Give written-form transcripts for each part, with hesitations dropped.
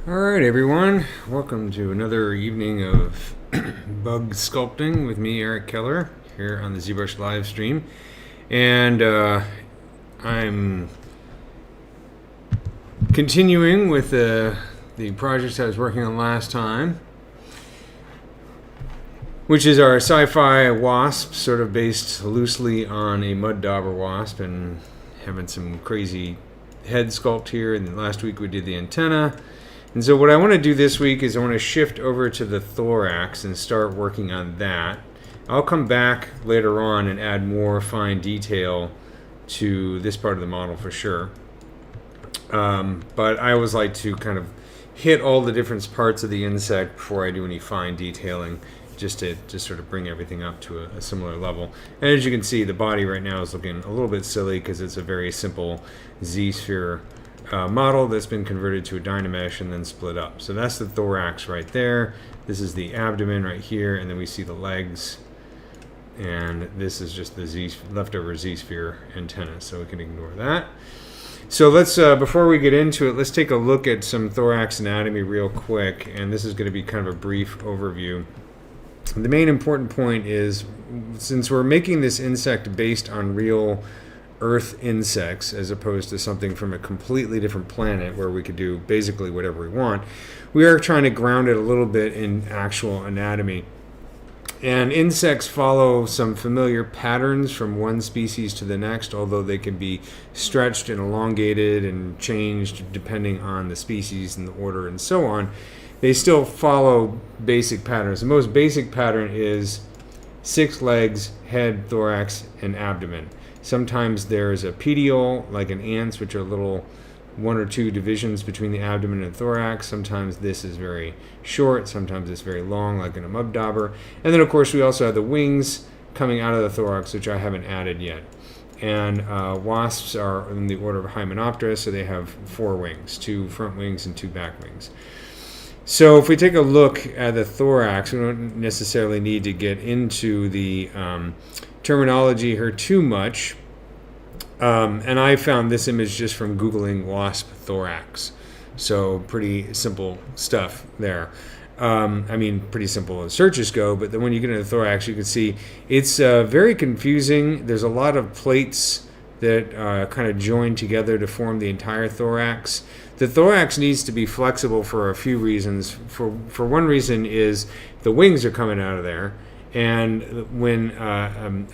Alright everyone, welcome to another evening of bug sculpting with me, Eric Keller, here on the ZBrush live stream. And I'm continuing with the projects I was working on last time, which is our sci-fi wasp, sort of based loosely on a mud dauber wasp, and having some crazy head sculpt here. And last week we did the antenna. And so what I want to do this week is I want to shift over to the thorax and start working on that. I'll come back later on and add more fine detail to this part of the model for sure. But I always like to kind of hit all the different parts of the insect before I do any fine detailing, just to sort of bring everything up to a similar level. And as you can see, the body right now is looking a little bit silly because it's a very simple Z-sphere model that's been converted to a Dynamesh and then split up. So that's the thorax right there. This is the abdomen right here, and then we see the legs. And this is just the leftover Z-sphere antenna, so we can ignore that. So let's, before we get into it, let's take a look at some thorax anatomy real quick, and this is going to be kind of a brief overview. The main important point is, since we're making this insect based on real Earth insects as opposed to something from a completely different planet where we could do basically whatever we want, we are trying to ground it a little bit in actual anatomy. And insects follow some familiar patterns from one species to the next, although they can be stretched and elongated and changed depending on the species and the order and so on. They still follow basic patterns. The most basic pattern is 6 legs, head, thorax, and abdomen. Sometimes there's a petiole, like an ant's, which are little 1 or 2 divisions between the abdomen and thorax. Sometimes this is very short, sometimes it's very long, like in a mud dauber. And then, of course, we also have the wings coming out of the thorax, which I haven't added yet. And wasps are in the order of Hymenoptera, so they have 4 wings, 2 front wings and 2 back wings. So if we take a look at the thorax, we don't necessarily need to get into the terminology here too much. And I found this image just from Googling wasp thorax. So pretty simple stuff there. I mean, pretty simple as searches go, but then when you get into the thorax, you can see it's very confusing. There's a lot of plates that kind of join together to form the entire thorax. The thorax needs to be flexible for a few reasons. For one reason is the wings are coming out of there. And when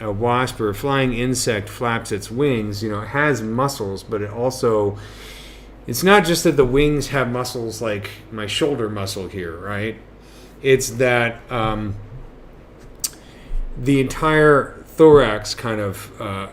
a wasp or a flying insect flaps its wings, it has muscles, but it's not just that the wings have muscles like my shoulder muscle here, right? It's that the entire thorax kind of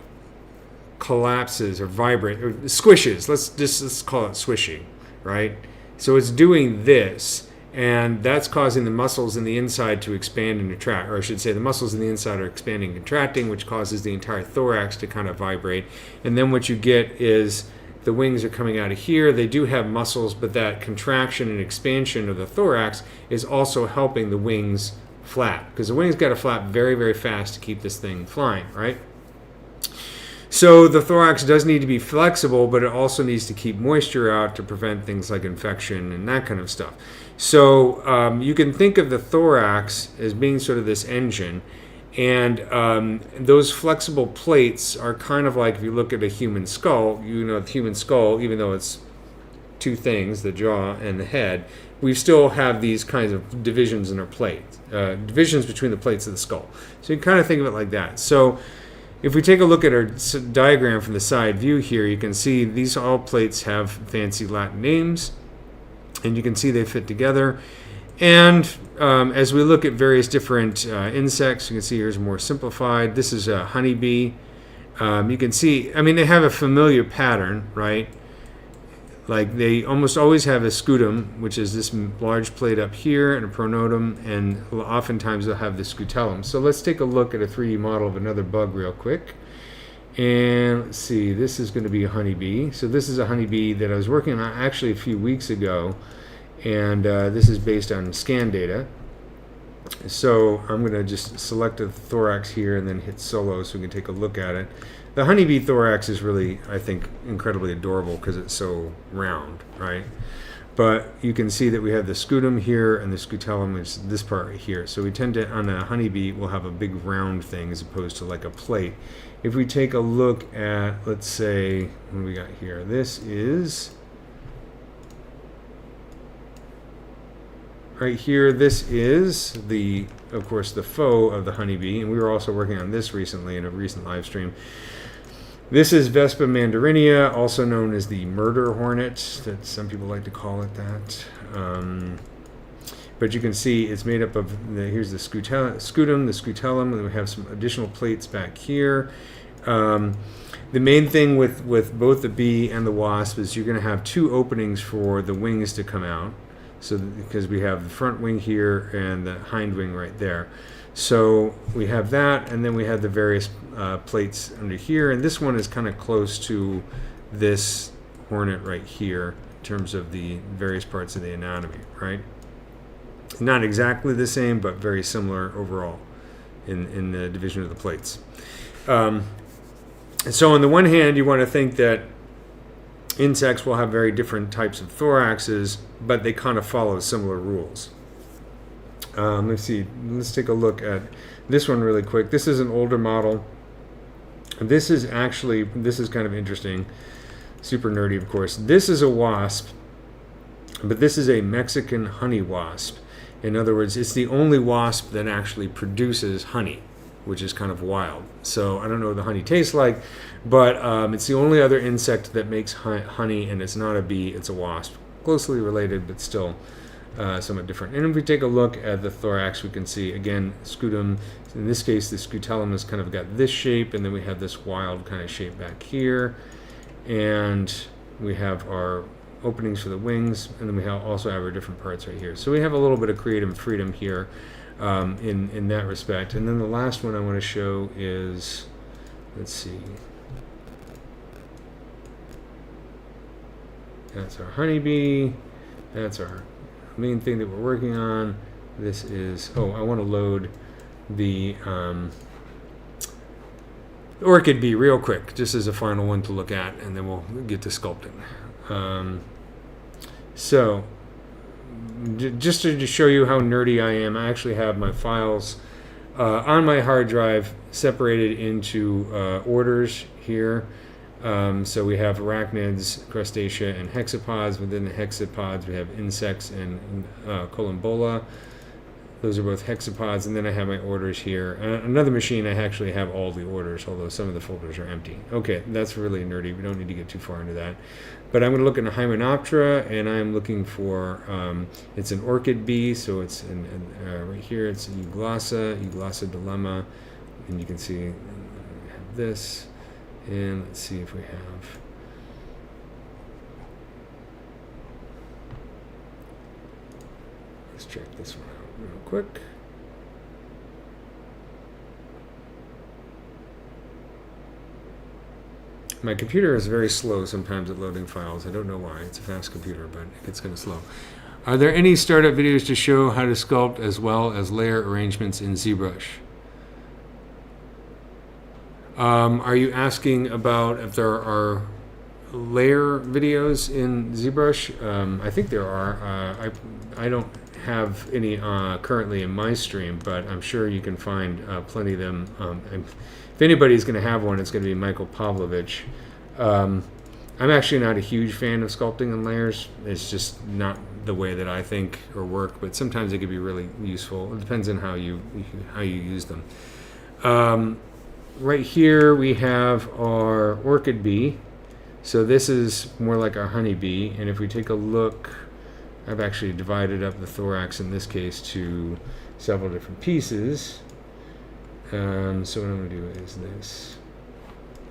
collapses or vibrates or squishes. Let's call it swishing, right? So it's doing this. And that's causing the muscles in the inside to expand and contract, or I should say the muscles in the inside are expanding and contracting, which causes the entire thorax to kind of vibrate. And then what you get is the wings are coming out of here. They do have muscles, but that contraction and expansion of the thorax is also helping the wings flap, because the wings got to flap very, very fast to keep this thing flying, right? So the thorax does need to be flexible, but it also needs to keep moisture out to prevent things like infection and that kind of stuff. So you can think of the thorax as being sort of this engine, and those flexible plates are kind of like, if you look at a human skull, the human skull, even though it's 2 things, the jaw and the head, we still have these kinds of divisions in our plates, divisions between the plates of the skull. So you can kind of think of it like that. So if we take a look at our diagram from the side view here, you can see these all plates have fancy Latin names, and you can see they fit together. And as we look at various different insects, you can see here's more simplified. This is a honeybee. You can see, they have a familiar pattern, right? Like they almost always have a scutum, which is this large plate up here, and a pronotum, and oftentimes they'll have the scutellum. So let's take a look at a 3D model of another bug real quick. And let's see, this is going to be a honeybee. So this is a honeybee that I was working on actually a few weeks ago, and this is based on scan data. So I'm going to just select the thorax here and then hit solo so we can take a look at it. The honeybee thorax is really, I think, incredibly adorable because it's so round, right? But you can see that we have the scutum here and the scutellum, which is this part right here. So we tend to, on a honeybee, we'll have a big round thing as opposed to like a plate. If we take a look at, let's say, what do we got here? This is, right here, this is the, of course, the foe of the honeybee. And we were also working on this recently in a recent live stream. This is Vespa mandarinia, also known as the murder hornet, that some people like to call it that. But you can see it's made up of, here's the scutum, the scutellum, and we have some additional plates back here. The main thing with both the bee and the wasp is you're going to have two openings for the wings to come out. So because we have the front wing here and the hind wing right there. So we have that, and then we have the various plates under here. And this one is kind of close to this hornet right here in terms of the various parts of the anatomy, right? Not exactly the same, but very similar overall in the division of the plates. So on the one hand, you want to think that insects will have very different types of thoraxes, but they kind of follow similar rules. Let's see. Let's take a look at this one really quick. This is an older model. This is kind of interesting. Super nerdy, of course. This is a wasp, but this is a Mexican honey wasp. In other words, it's the only wasp that actually produces honey, which is kind of wild. So I don't know what the honey tastes like, but it's the only other insect that makes honey, and it's not a bee, it's a wasp. Closely related, but still somewhat different. And if we take a look at the thorax, we can see, again, scutum. In this case, the scutellum has kind of got this shape, and then we have this wild kind of shape back here. And we have our openings for the wings, and then we also have our different parts right here. So we have a little bit of creative freedom here in that respect. And then the last one I want to show is, let's see. That's our honeybee. That's our main thing that we're working on. This is, I want to load the orchid bee real quick, just as a final one to look at, and then we'll get to sculpting. So, just to show you how nerdy I am, I actually have my files on my hard drive separated into orders here. So we have arachnids, crustacea, and hexapods. Within the hexapods, we have insects and columbola. Those are both hexapods, and then I have my orders here. Another machine, I actually have all the orders, although some of the folders are empty. Okay, that's really nerdy. We don't need to get too far into that. But I'm going to look in the Hymenoptera, and I'm looking for, it's an orchid bee, so it's right here, it's Euglossa dilemma, and you can see we have this. And let's see if we have. Let's check this one out real quick. My computer is very slow sometimes at loading files. I don't know why. It's a fast computer, but it gets kind of slow. Are there any startup videos to show how to sculpt as well as layer arrangements in ZBrush? Are you asking about if there are layer videos in ZBrush? I think there are. I don't have any currently in my stream, but I'm sure you can find plenty of them. If anybody's going to have one, it's going to be Michael Pavlovich. I'm actually not a huge fan of sculpting in layers. It's just not the way that I think or work, but sometimes it can be really useful. It depends on how you use them. Right here we have our orchid bee. So this is more like our honey bee. And if we take a look, I've actually divided up the thorax in this case to several different pieces. So what I'm going to do is this.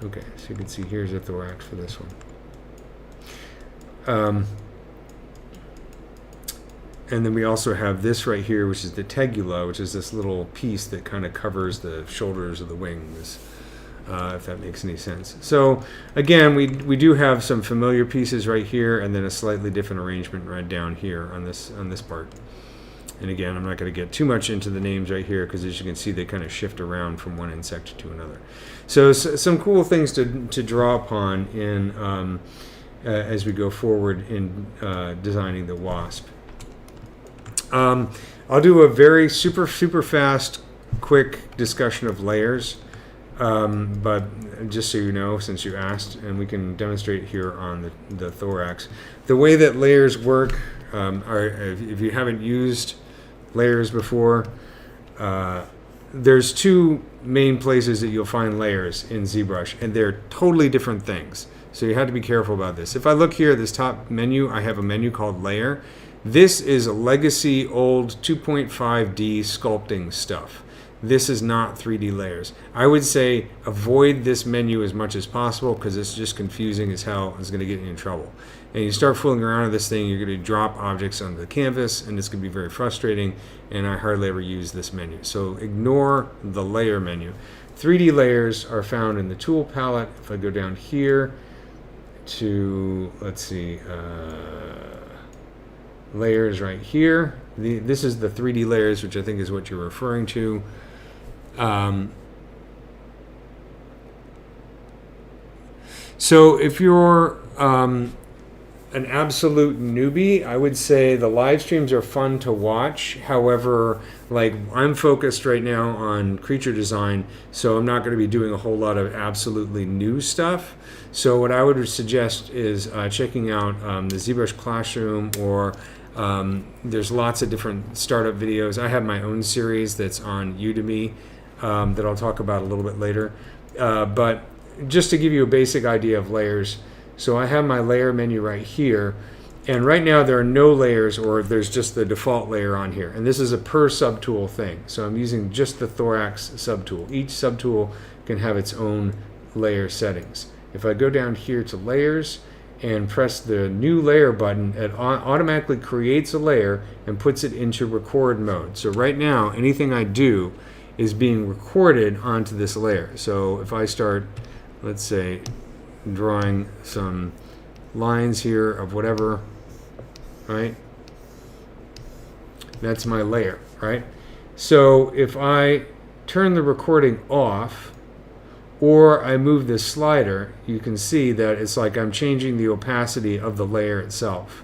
Okay, so you can see here's a thorax for this one. And then we also have this right here, which is the tegula, which is this little piece that kind of covers the shoulders of the wings, if that makes any sense. So again, we do have some familiar pieces right here, and then a slightly different arrangement right down here on this part. And again, I'm not going to get too much into the names right here because, as you can see, they kind of shift around from one insect to another. So some cool things to draw upon in as we go forward in designing the wasp. I'll do a very super fast, quick discussion of layers, but just so you know, since you asked, and we can demonstrate here on the thorax. The way that layers work, if you haven't used layers before, there's two main places that you'll find layers in ZBrush, and they're totally different things. So you have to be careful about this. If I look here at this top menu, I have a menu called Layer. This is a legacy old 2.5D sculpting stuff. This is not 3D layers. I would say avoid this menu as much as possible because it's just confusing as hell. It's going to get you in trouble. And you start fooling around with this thing, you're going to drop objects onto the canvas, and it's going to be very frustrating, and I hardly ever use this menu. So ignore the layer menu. 3D layers are found in the tool palette. If I go down here to, let's see, layers right here. This is the 3D layers, which I think is what you're referring to. So if you're an absolute newbie, I would say the live streams are fun to watch. However, like I'm focused right now on creature design, so I'm not going to be doing a whole lot of absolutely new stuff. So what I would suggest is checking out the ZBrush Classroom, or there's lots of different startup videos. I have my own series that's on Udemy that I'll talk about a little bit later. But just to give you a basic idea of layers, so I have my layer menu right here, and right now there are no layers, or there's just the default layer on here, and this is a per subtool thing. So I'm using just the thorax subtool. Each subtool can have its own layer settings. If I go down here to layers and press the new layer button, it automatically creates a layer and puts it into record mode. So right now anything I do is being recorded onto this layer. So if I start, let's say, drawing some lines here of whatever, right? That's my layer, right? So if I turn the recording off, or I move this slider, you can see that it's like I'm changing the opacity of the layer itself.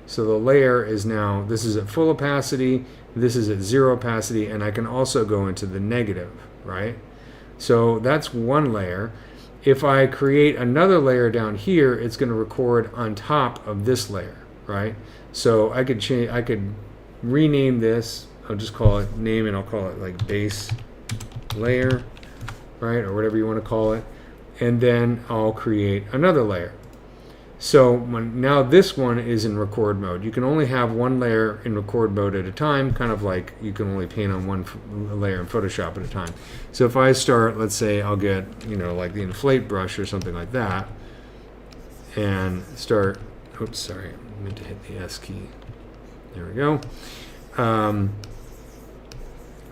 So the layer is now, this is at full opacity, this is at zero opacity, and I can also go into the negative, right? So that's one layer. If I create another layer down here, it's going to record on top of this layer, right? So I could change, I could rename this. I'll just call it, name it, I'll call it like base layer, right? Or whatever you want to call it. And then I'll create another layer. So now this one is in record mode. You can only have one layer in record mode at a time, kind of like you can only paint on one layer in Photoshop at a time. So if I start, let's say I'll get, you know, like the inflate brush or something like that, and start, oops, sorry, I meant to hit the S key. There we go.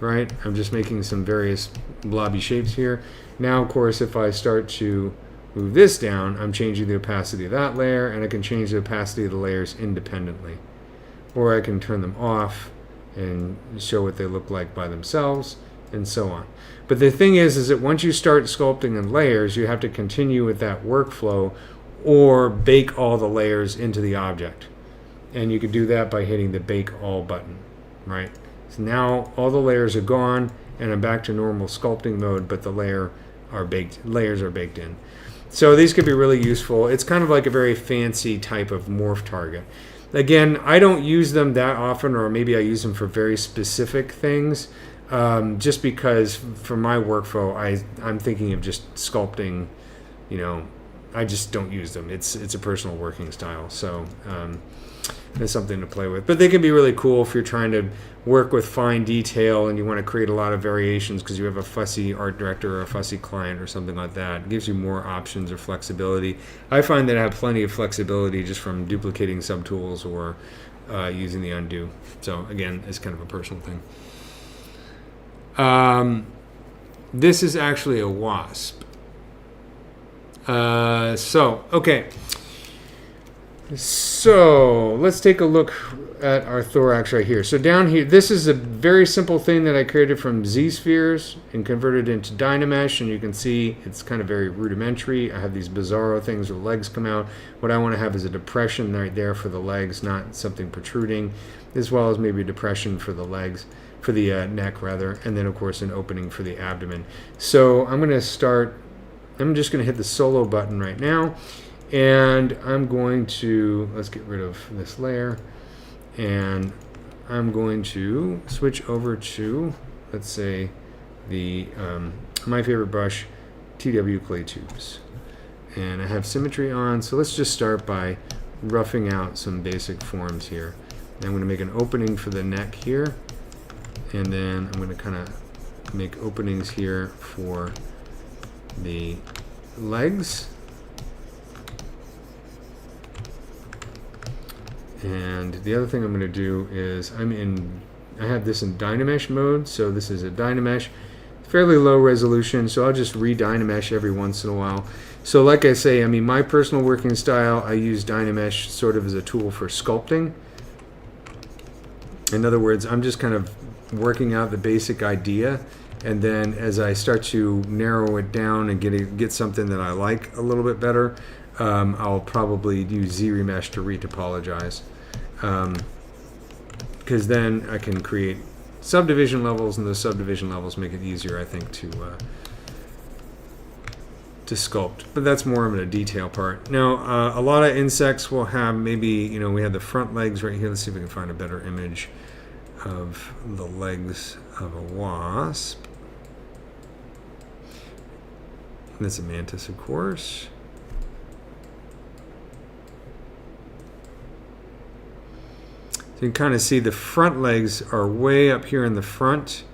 Right, I'm just making some various blobby shapes here. Now, of course, if I start to move this down, I'm changing the opacity of that layer, and I can change the opacity of the layers independently. Or I can turn them off and show what they look like by themselves, and so on. But the thing is that once you start sculpting in layers, you have to continue with that workflow or bake all the layers into the object. And you can do that by hitting the Bake All button, right? So now all the layers are gone, and I'm back to normal sculpting mode, but the layers are baked in. So these could be really useful. It's kind of like a very fancy type of morph target. Again, I don't use them that often, or maybe I use them for very specific things, just because for my workflow, I'm thinking of just sculpting, you know, I just don't use them. It's a personal working style, so it's something to play with. But they can be really cool if you're trying to work with fine detail and you want to create a lot of variations because you have a fussy art director or a fussy client or something like that. It gives you more options or flexibility. I find that I have plenty of flexibility just from duplicating subtools or using the undo. So again, it's kind of a personal thing. This is actually a wasp. Okay. So let's take a look at our thorax right here. So down here, this is a very simple thing that I created from Z-spheres and converted into Dynamesh, and you can see it's kind of very rudimentary. I have these bizarro things where the legs come out. What I want to have is a depression right there for the legs, not something protruding, as well as maybe a depression for the legs, for the neck rather, and then of course an opening for the abdomen. So I'm just going to hit the solo button right now. And I'm going to, let's get rid of this layer, and I'm going to switch over to, let's say, the my favorite brush, TW Clay Tubes. And I have symmetry on, so let's just start by roughing out some basic forms here. And I'm going to make an opening for the neck here, and then I'm going to kind of make openings here for the legs. And the other thing I'm going to do is I have this in Dynamesh mode, so this is a Dynamesh, fairly low resolution, so I'll just re-Dynamesh every once in a while. So like I say, my personal working style, I use Dynamesh sort of as a tool for sculpting. In other words, I'm just kind of working out the basic idea, and then as I start to narrow it down and get something that I like a little bit better, I'll probably use ZBrush to retopologize, because then I can create subdivision levels, and those subdivision levels make it easier, I think, to sculpt. But that's more of a detail part. Now, a lot of insects will have maybe, we have the front legs right here. Let's see if we can find a better image of the legs of a wasp. That's a mantis, of course. So you can kind of see the front legs are way up here in the front,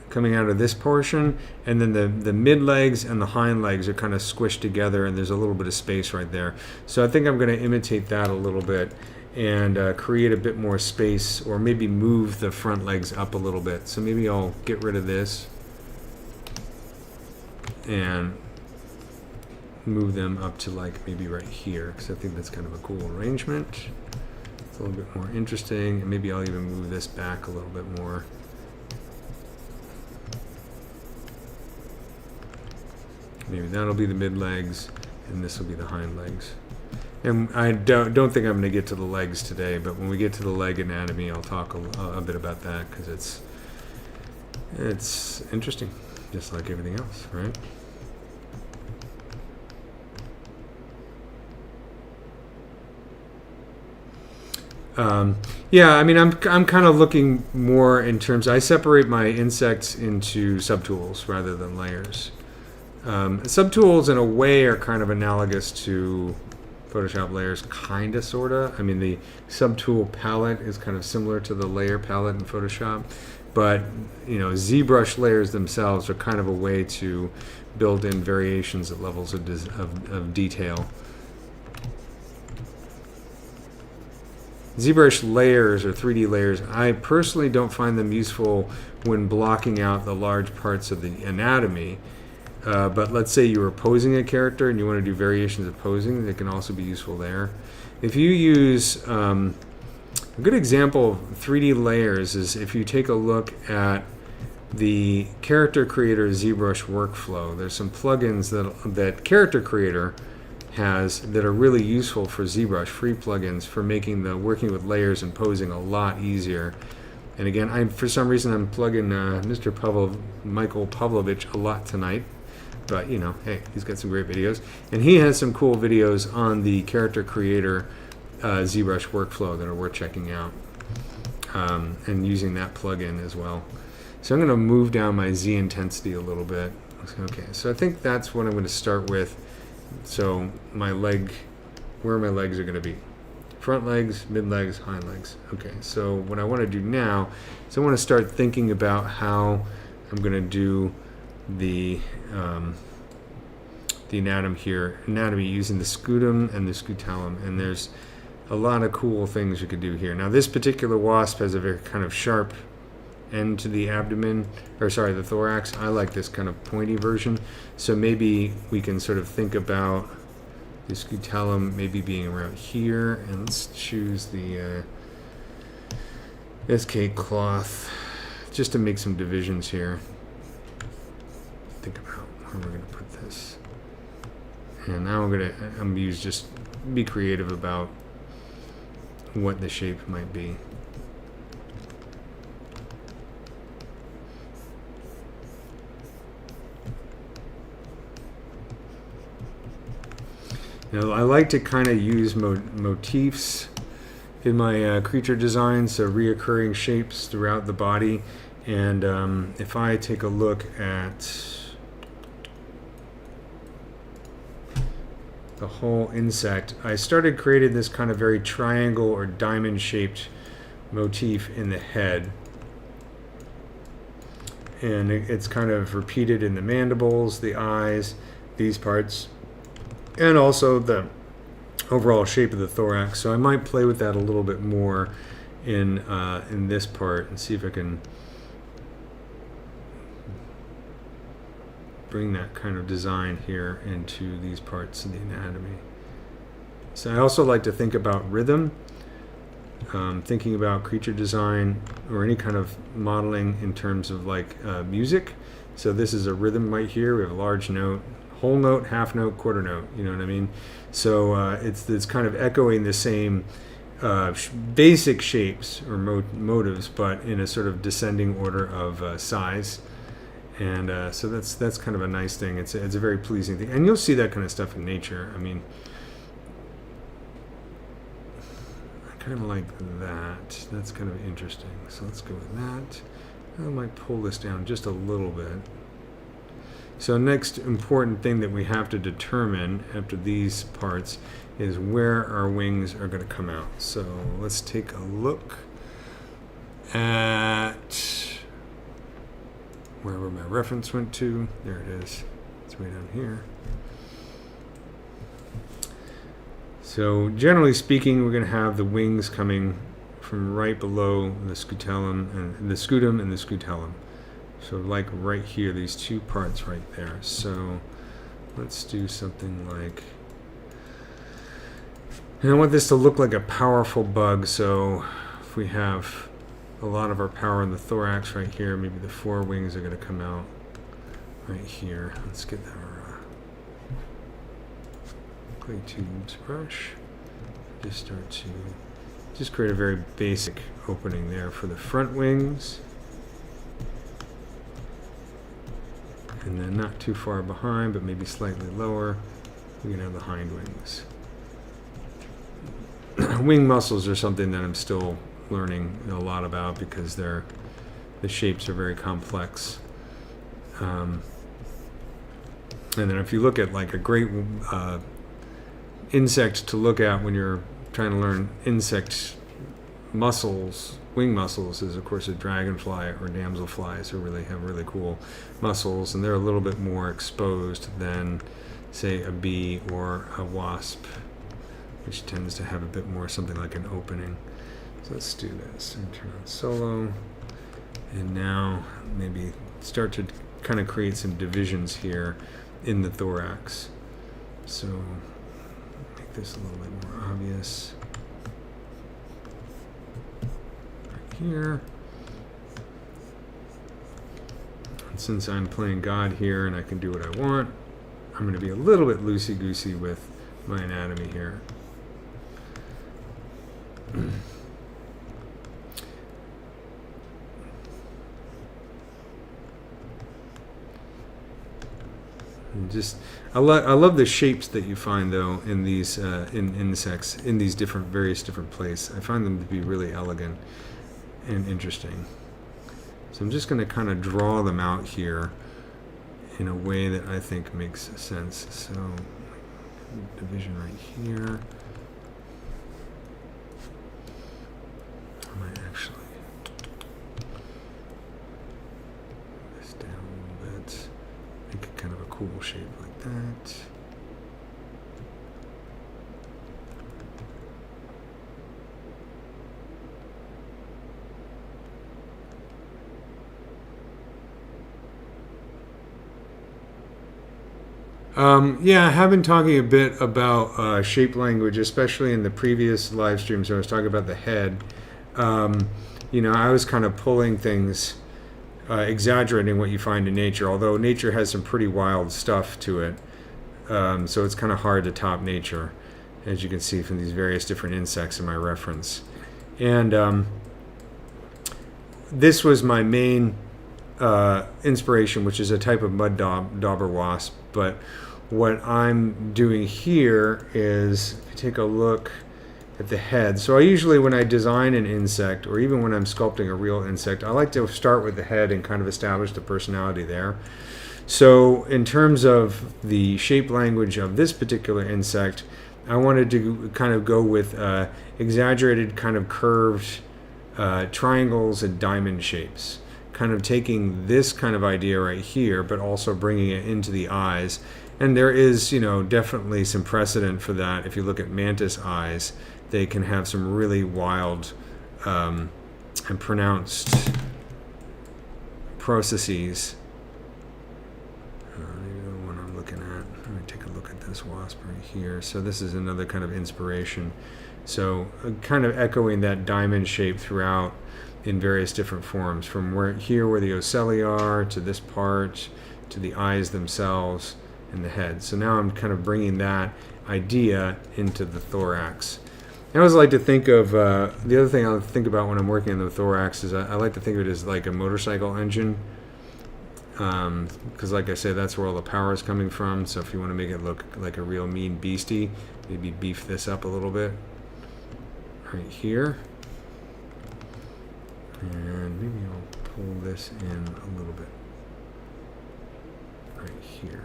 coming out of this portion, and then the mid legs and the hind legs are kind of squished together, and there's a little bit of space right there. So I think I'm going to imitate that a little bit and create a bit more space, or maybe move the front legs up a little bit. So maybe I'll get rid of this and move them up to like maybe right here, because I think that's kind of a cool arrangement. It's a little bit more interesting, and maybe I'll even move this back a little bit more. Maybe that'll be the mid legs, and this will be the hind legs. And I don't think I'm going to get to the legs today, but when we get to the leg anatomy, I'll talk a bit about that, because it's interesting, just like everything else, right? Yeah, I'm kind of looking more in terms. I separate my insects into subtools rather than layers. Subtools, in a way, are kind of analogous to Photoshop layers, kind of, sort of. The subtool palette is kind of similar to the layer palette in Photoshop, but ZBrush layers themselves are kind of a way to build in variations at levels of detail. ZBrush layers, or 3D layers, I personally don't find them useful when blocking out the large parts of the anatomy. But let's say you were posing a character and you want to do variations of posing, they can also be useful there. If you use, a good example of 3D layers is if you take a look at the Character Creator ZBrush workflow. There's some plugins that Character Creator has that are really useful for ZBrush, free plugins for making the working with layers and posing a lot easier. And again, for some reason I'm plugging Mr. Michael Pavlovich a lot tonight, but hey, he's got some great videos, and he has some cool videos on the Character Creator ZBrush workflow that are worth checking out, and using that plugin as well. So I'm going to move down my Z intensity a little bit. Okay, so I think that's what I'm going to start with. So where my legs are going to be. Front legs, mid legs, hind legs. Okay, so what I want to do now is I want to start thinking about how I'm going to do the anatomy using the scutum and the scutellum, and there's a lot of cool things you could do here. Now this particular wasp has a very kind of sharp end to the abdomen, the thorax. I like this kind of pointy version, so maybe we can sort of think about the scutellum maybe being around here, and let's choose the SK cloth just to make some divisions here. Think about where we're going to put this. And now I'm gonna use, just be creative about what the shape might be. Now, I like to kind of use motifs in my creature design, so reoccurring shapes throughout the body. And if I take a look at the whole insect, I started creating this kind of very triangle or diamond shaped motif in the head. And it's kind of repeated in the mandibles, the eyes, these parts, and also the overall shape of the thorax. So I might play with that a little bit more in this part and see if I can bring that kind of design here into these parts of the anatomy. So I also like to think about rhythm, thinking about creature design or any kind of modeling in terms of like music. So this is a rhythm right here. We have a large note, whole note, half note, quarter note, you know what I mean? So it's kind of echoing the same basic shapes or motives, but in a sort of descending order of size. And so that's kind of a nice thing. It's a very pleasing thing. And you'll see that kind of stuff in nature. I mean, I kind of like that. That's kind of interesting. So let's go with that. I might pull this down just a little bit. So next important thing that we have to determine after these parts is where our wings are going to come out. So let's take a look at wherever my reference went to. There it is. It's way down here. So generally speaking, we're going to have the wings coming from right below the scutellum and the scutum and the scutellum. So like right here, these two parts right there. So let's do something like, and I want this to look like a powerful bug. So if we have a lot of our power in the thorax right here, maybe the forewings are going to come out right here. Let's get our clay tubes brush. Just create a very basic opening there for the front wings. And then not too far behind, but maybe slightly lower, we can have the hind wings. Wing muscles are something that I'm still learning a lot about because the shapes are very complex. And then if you look at like a great insect to look at when you're trying to learn insect muscles, wing muscles, is of course a dragonfly or damselflies who really have really cool muscles, and they're a little bit more exposed than say a bee or a wasp, which tends to have a bit more something like an opening. So let's do this and turn on solo, and now maybe start to kind of create some divisions here in the thorax. So make this a little bit more obvious. Here. And since I'm playing God here and I can do what I want, I'm going to be a little bit loosey-goosey with my anatomy here. And just, I love the shapes that you find though in these in insects in these various different places. I find them to be really elegant and interesting. So I'm just going to kind of draw them out here in a way that I think makes sense. So division right here. I might actually move this down a little bit, make it kind of a cool shape like that. Yeah, I have been talking a bit about shape language, especially in the previous live streams where I was talking about the head. I was kind of pulling things, exaggerating what you find in nature, although nature has some pretty wild stuff to it. So it's kind of hard to top nature, as you can see from these various different insects in my reference. And this was my main inspiration, which is a type of mud dauber wasp. But what I'm doing here is, if you take a look at the head, so I usually, when I design an insect, or even when I'm sculpting a real insect, I like to start with the head and kind of establish the personality there. So in terms of the shape language of this particular insect, I wanted to kind of go with exaggerated kind of curved triangles and diamond shapes, kind of taking this kind of idea right here, but also bringing it into the eyes. And there is, definitely some precedent for that. If you look at mantis eyes, they can have some really wild and pronounced processes. The one I'm looking at. Let me take a look at this wasp right here. So this is another kind of inspiration. So kind of echoing that diamond shape throughout in various different forms, from where the ocelli are, to this part, to the eyes themselves, and the head. So now I'm kind of bringing that idea into the thorax. I always like to think of, the other thing I think about when I'm working on the thorax is I like to think of it as like a motorcycle engine. Because like I said, that's where all the power is coming from. So if you want to make it look like a real mean beastie, maybe beef this up a little bit right here. And maybe I'll pull this in a little bit right here.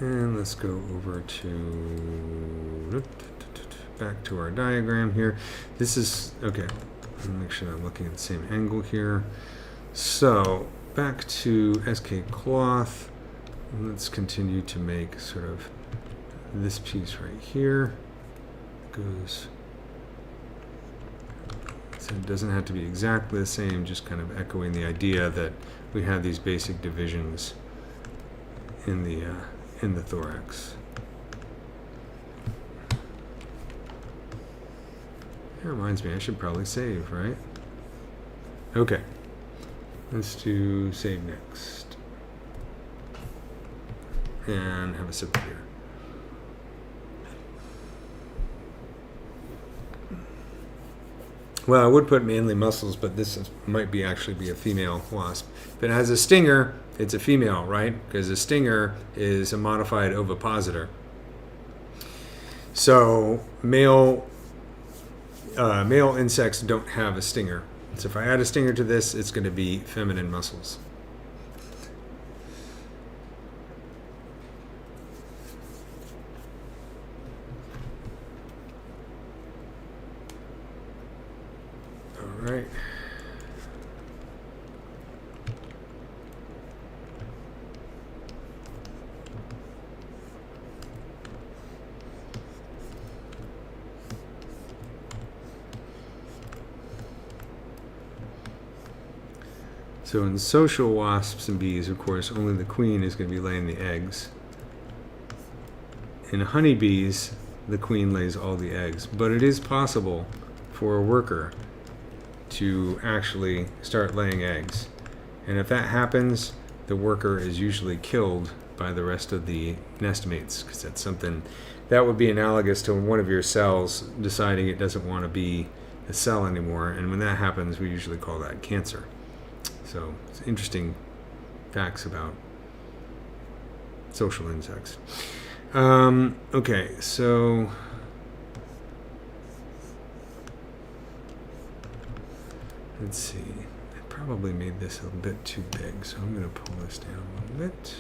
And let's go over to back to our diagram here. This is okay. Let me make sure I'm looking at the same angle here. So back to SK cloth. Let's continue to make sort of this piece right here. Goes. So it doesn't have to be exactly the same, just kind of echoing the idea that we have these basic divisions in the thorax. That reminds me, I should probably save, right? Okay. Let's do save next. And have a sip of beer. Well, I would put mainly muscles, but might actually be a female wasp. If it has a stinger, it's a female, right? Because a stinger is a modified ovipositor. So male insects don't have a stinger. So if I add a stinger to this, it's going to be feminine muscles. All right. So in social wasps and bees, of course, only the queen is going to be laying the eggs. In honeybees, the queen lays all the eggs. But it is possible for a worker to actually start laying eggs. And if that happens, the worker is usually killed by the rest of the nestmates, because that's something that would be analogous to one of your cells deciding it doesn't want to be a cell anymore. And when that happens, we usually call that cancer. So it's interesting facts about social insects. Okay, so let's see. I probably made this a bit too big, so I'm going to pull this down a little bit.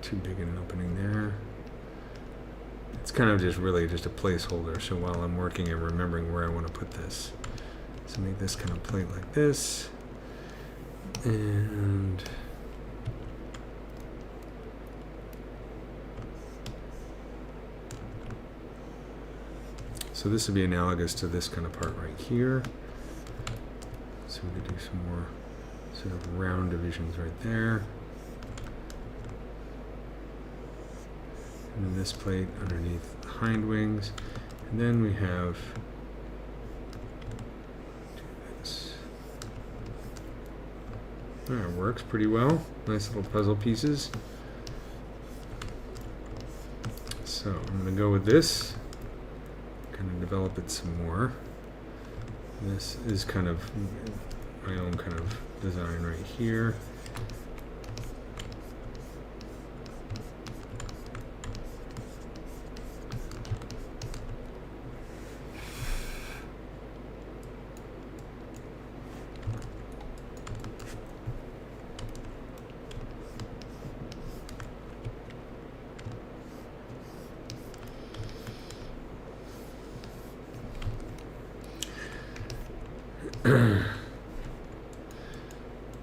Too big an opening there. it's kind of just really just a placeholder. So while I'm working and remembering where I want to put this. So make this kind of plate like this. And so this would be analogous to this kind of part right here. So we could do some more sort of round divisions right there. And then this plate underneath the hind wings. And then we have this. That works pretty well. Nice little puzzle pieces. So I'm going to go with this. Kind of develop it some more. This is kind of my own kind of design right here.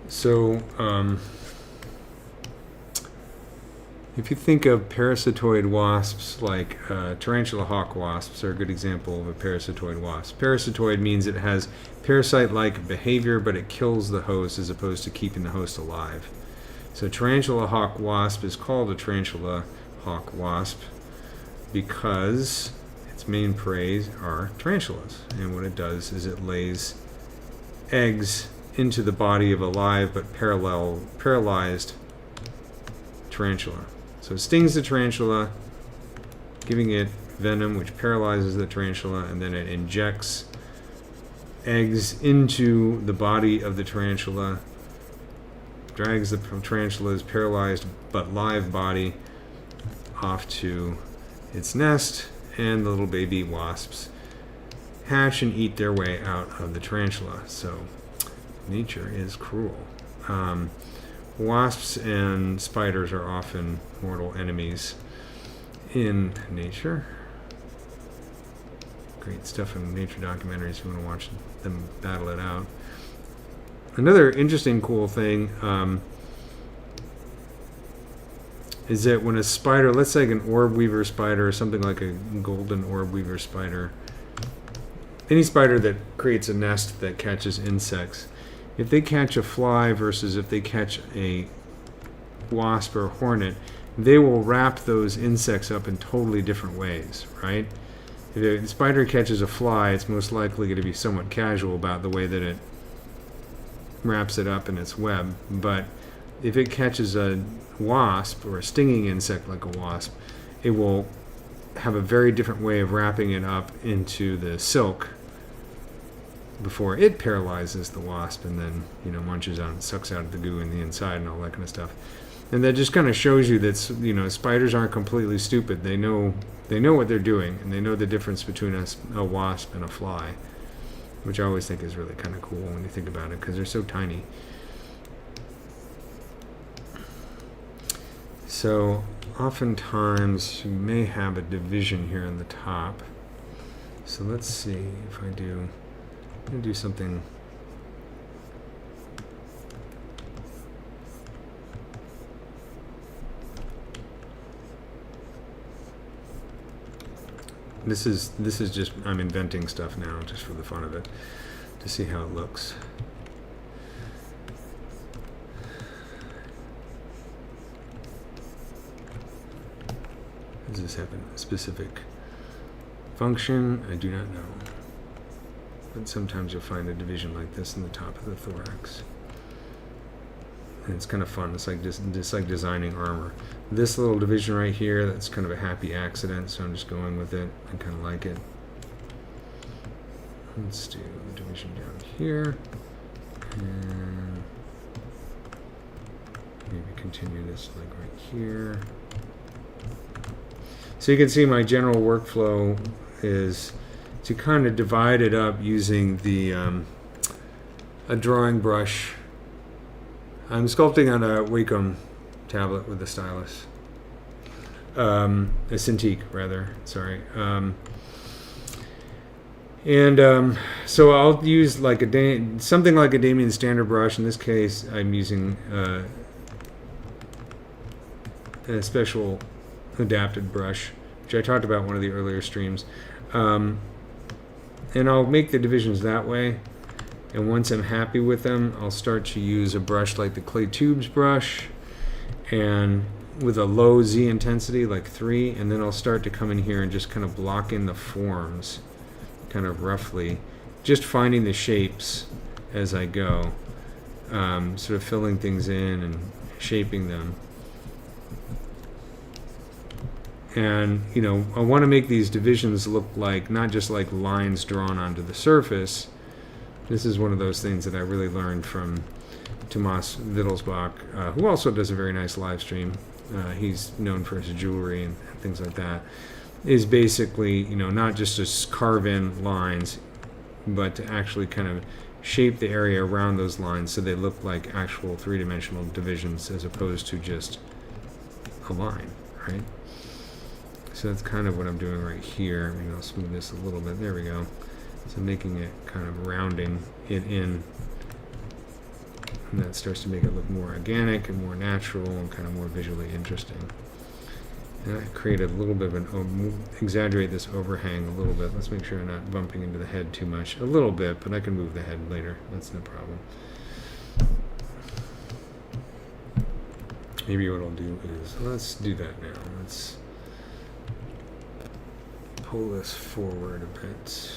So, if you think of parasitoid wasps, like tarantula hawk wasps are a good example of a parasitoid wasp. Parasitoid means it has parasite-like behavior, but it kills the host as opposed to keeping the host alive. So tarantula hawk wasp is called a tarantula hawk wasp because its main prey are tarantulas. And what it does is it lays eggs into the body of a live but paralyzed tarantula. So it stings the tarantula, giving it venom which paralyzes the tarantula, and then it injects eggs into the body of the tarantula, drags the tarantula's paralyzed but live body off to its nest, and the little baby wasps hatch and eat their way out of the tarantula. So nature is cruel. Wasps and spiders are often mortal enemies in nature. Great stuff in nature documentaries if you want to watch them battle it out. Another interesting cool thing is that when a spider, let's say an orb weaver spider or something like a golden orb weaver spider, any spider that creates a nest that catches insects, if they catch a fly versus if they catch a wasp or a hornet, they will wrap those insects up in totally different ways, right? If a spider catches a fly, it's most likely going to be somewhat casual about the way that it wraps it up in its web. But if it catches a wasp or a stinging insect like a wasp, it will have a very different way of wrapping it up into the silk before it paralyzes the wasp and then, munches on, sucks out the goo in the inside and all that kind of stuff. And that just kind of shows you that, spiders aren't completely stupid. They know what they're doing, and they know the difference between a wasp and a fly, which I always think is really kind of cool when you think about it, because they're so tiny. So oftentimes you may have a division here on the top. So let's see if I'm going to do something. This is just, I'm inventing stuff now just for the fun of it, to see how it looks. Does this have a specific function? I do not know. But sometimes you'll find a division like this in the top of the thorax. And it's kind of fun. It's like just like designing armor. This little division right here, that's kind of a happy accident, so I'm just going with it. I kind of like it. Let's do a division down here. And maybe continue this like right here. So you can see my general workflow is to kind of divide it up using the a drawing brush. I'm sculpting on a Wacom tablet with a stylus. a Cintiq rather, sorry. So I'll use like something like a Damien standard brush. In this case, I'm using a special adapted brush, which I talked about in one of the earlier streams. And I'll make the divisions that way. And once I'm happy with them, I'll start to use a brush like the Clay Tubes brush, and with a low Z intensity, like 3, and then I'll start to come in here and just kind of block in the forms, kind of roughly, just finding the shapes as I go, sort of filling things in and shaping them. And, you know, I want to make these divisions look like, not just like lines drawn onto the surface. This is one of those things that I really learned from Tomas Wittelsbach, who also does a very nice live stream. He's known for his jewelry and things like that. Is basically, you know, not just to carve in lines, but to actually kind of shape the area around those lines so they look like actual three-dimensional divisions as opposed to just a line, right? So that's kind of what I'm doing right here. Maybe I'll smooth this a little bit. There we go. So making it kind of rounding it in, and that starts to make it look more organic and more natural and kind of more visually interesting. And I created a little bit of an, exaggerate this overhang a little bit. Let's make sure I'm not bumping into the head too much. A little bit, but I can move the head later. That's no problem. Maybe what I'll do is, let's do that now. Let's pull this forward a bit.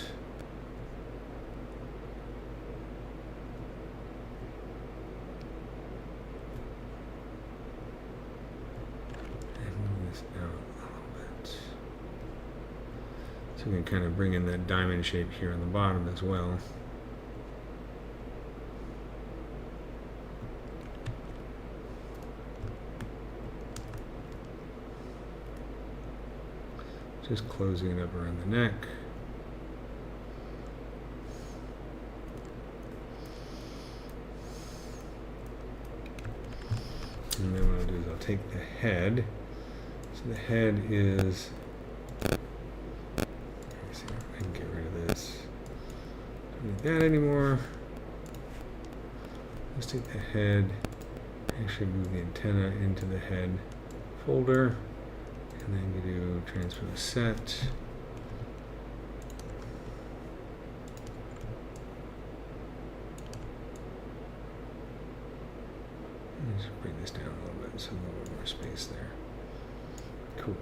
So we can kind of bring in that diamond shape here on the bottom as well. Just closing it up around the neck. And then what I'll do is I'll take the head. So the head is, I can get rid of this. Don't need that anymore. Let's take the head, actually move the antenna into the head folder, and then you do transpose set. Just bring this down a little bit so a little bit more space there. Cool.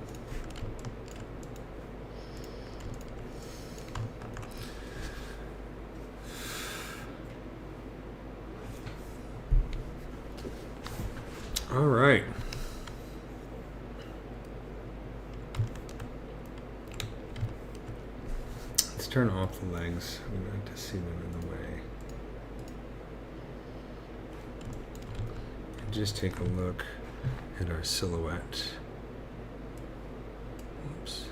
All right. Let's turn off the legs. We don't have to see them in the way. And just take a look at our silhouette. Oops.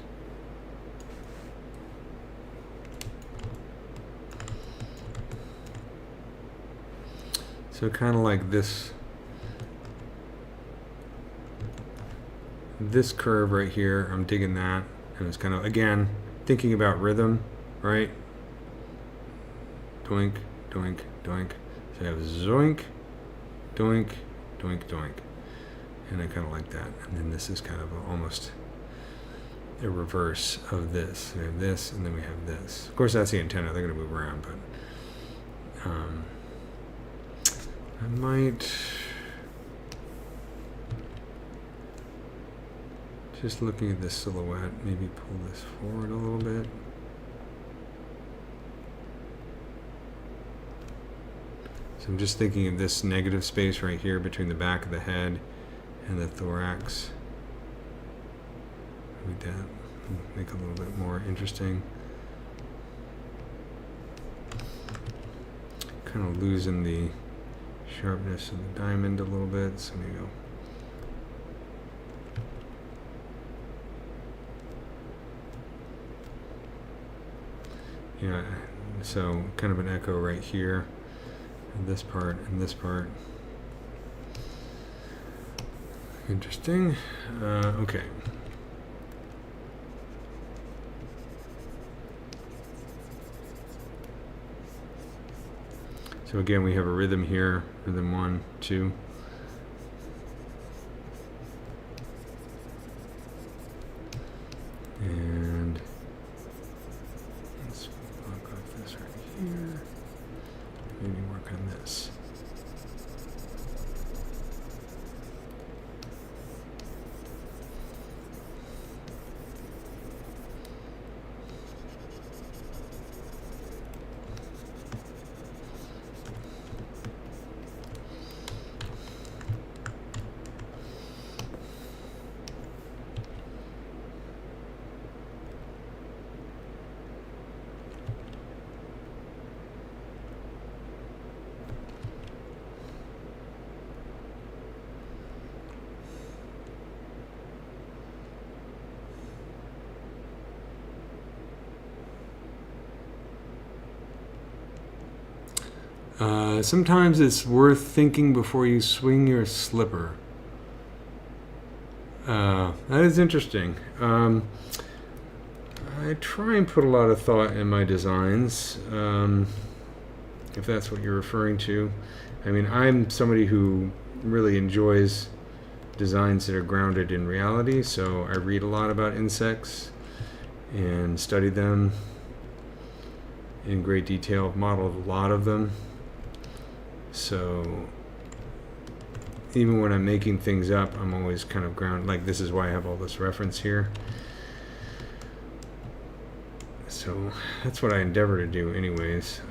So kind of like this curve right here, I'm digging that, and it's kind of, again, thinking about rhythm, right? Doink, doink, doink. So I have zoink, doink, doink, doink. And I kind of like that. And then this is kind of almost a reverse of this. We have this, and then we have this. Of course, that's the antenna. They're going to move around, but I might just looking at this silhouette, maybe pull this forward a little bit. So I'm just thinking of this negative space right here between the back of the head and the thorax. Make that make it a little bit more interesting. Kind of losing the sharpness of the diamond a little bit, so there you go. Yeah, so kind of an echo right here, and this part, and this part. Interesting. Okay. So again, we have a rhythm here, rhythm 1, 2. And let's block off this right here. Maybe work on this. Sometimes it's worth thinking before you swing your slipper. That is interesting. I try and put a lot of thought in my designs, if that's what you're referring to. I mean, I'm somebody who really enjoys designs that are grounded in reality, so I read a lot about insects and study them in great detail. I've modeled a lot of them. So even when I'm making things up, I'm always kind of grounded. Like, this is why I have all this reference here. So that's what I endeavor to do anyways.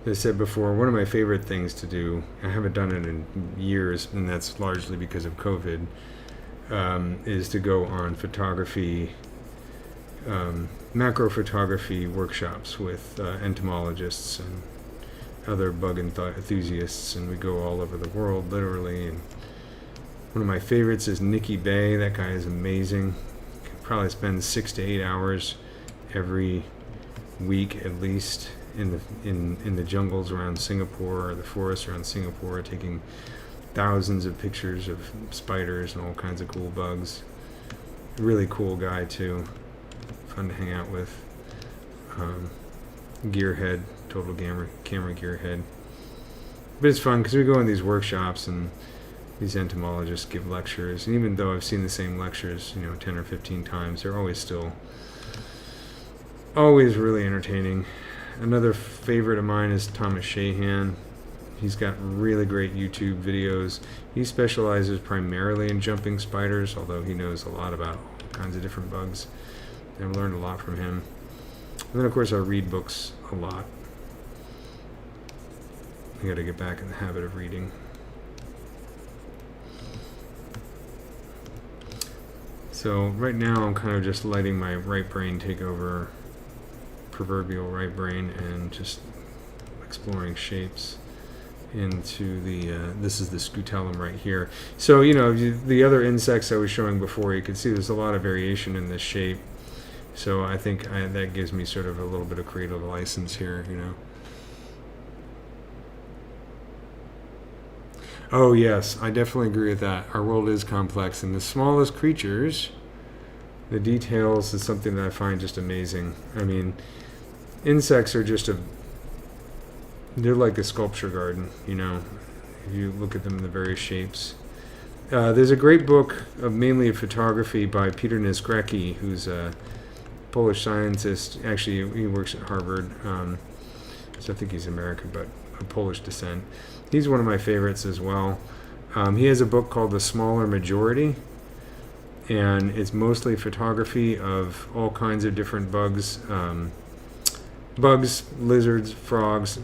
As I said before, one of my favorite things to do, I haven't done it in years, and that's largely because of COVID, is to go on photography, macro photography workshops with entomologists and other bug enthusiasts, and we go all over the world, literally. And one of my favorites is Nikki Bay. That guy is amazing. Probably spends 6 to 8 hours every week at least in the jungles around Singapore, or the forests around Singapore, taking thousands of pictures of spiders and all kinds of cool bugs. Really cool guy too. Fun to hang out with. Gearhead, total camera gearhead. But it's fun because we go on these workshops and these entomologists give lectures, and even though I've seen the same lectures, 10 or 15 times, they're always really entertaining. Another favorite of mine is Thomas Shahan. He's got really great YouTube videos. He specializes primarily in jumping spiders, although he knows a lot about all kinds of different bugs. I've learned a lot from him. And then, of course, I read books a lot. I got to get back in the habit of reading. So right now I'm kind of just letting my right brain take over, proverbial right brain, and just exploring shapes into the, this is the scutellum right here. So, the other insects I was showing before, you can see there's a lot of variation in this shape. So I think that gives me sort of a little bit of creative license here, Oh yes, I definitely agree with that. Our world is complex, and the smallest creatures, the details is something that I find just amazing. I mean, insects are they're like a sculpture garden, if you look at them in the various shapes. There's a great book mainly of photography by Peter Niezgrecki, who's a Polish scientist. Actually, he works at Harvard, so I think he's American, but of Polish descent. He's one of my favorites as well. He has a book called The Smaller Majority, and it's mostly photography of all kinds of different bugs, lizards, frogs,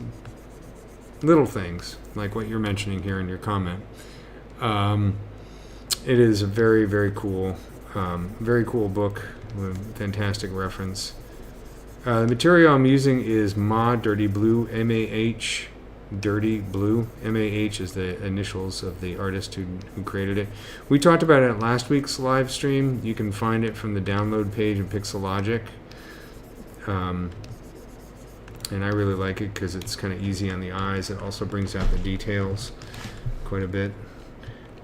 little things like what you're mentioning here in your comment. It is a very, very cool book with fantastic reference. The material I'm using is Ma Dirty Blue, M-A-H, Dirty Blue. M-A-H is the initials of the artist who created it. We talked about it at last week's live stream. You can find it from the download page in Pixelogic. And I really like it because it's kind of easy on the eyes. It also brings out the details quite a bit.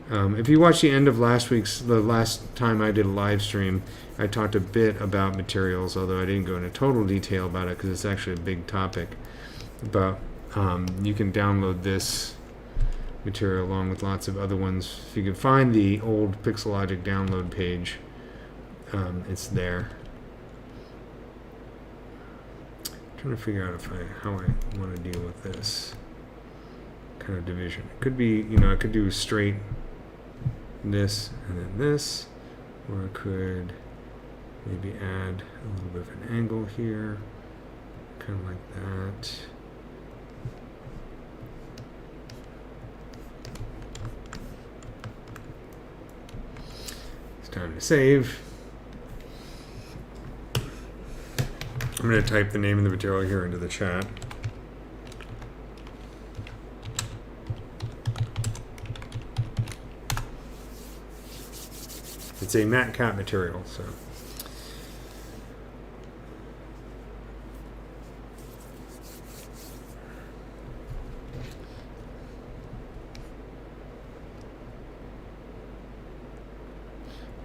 If you watch the end of the last time I did a live stream, I talked a bit about materials, although I didn't go into total detail about it because it's actually a big topic. But you can download this material along with lots of other ones. If you can find the old Pixelogic download page, it's there. I'm trying to figure out how I want to deal with this kind of division. It could be, I could do straight this and then this, or I could maybe add a little bit of an angle here, kind of like that. It's time to save. I'm going to type the name of the material here into the chat. It's a matte cat material, so.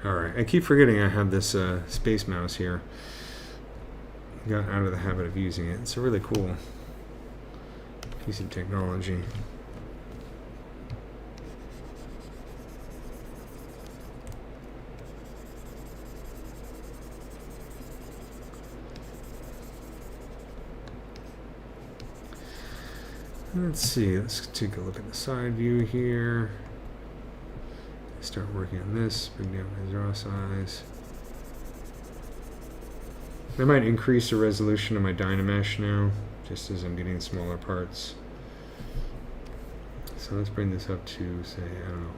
All right, I keep forgetting I have this space mouse here. Got out of the habit of using it. It's a really cool piece of technology. Let's see, let's take a look at the side view here. Start working on this, bring down my draw size. I might increase the resolution of my Dynamesh now, just as I'm getting smaller parts. So let's bring this up to, say, I don't know,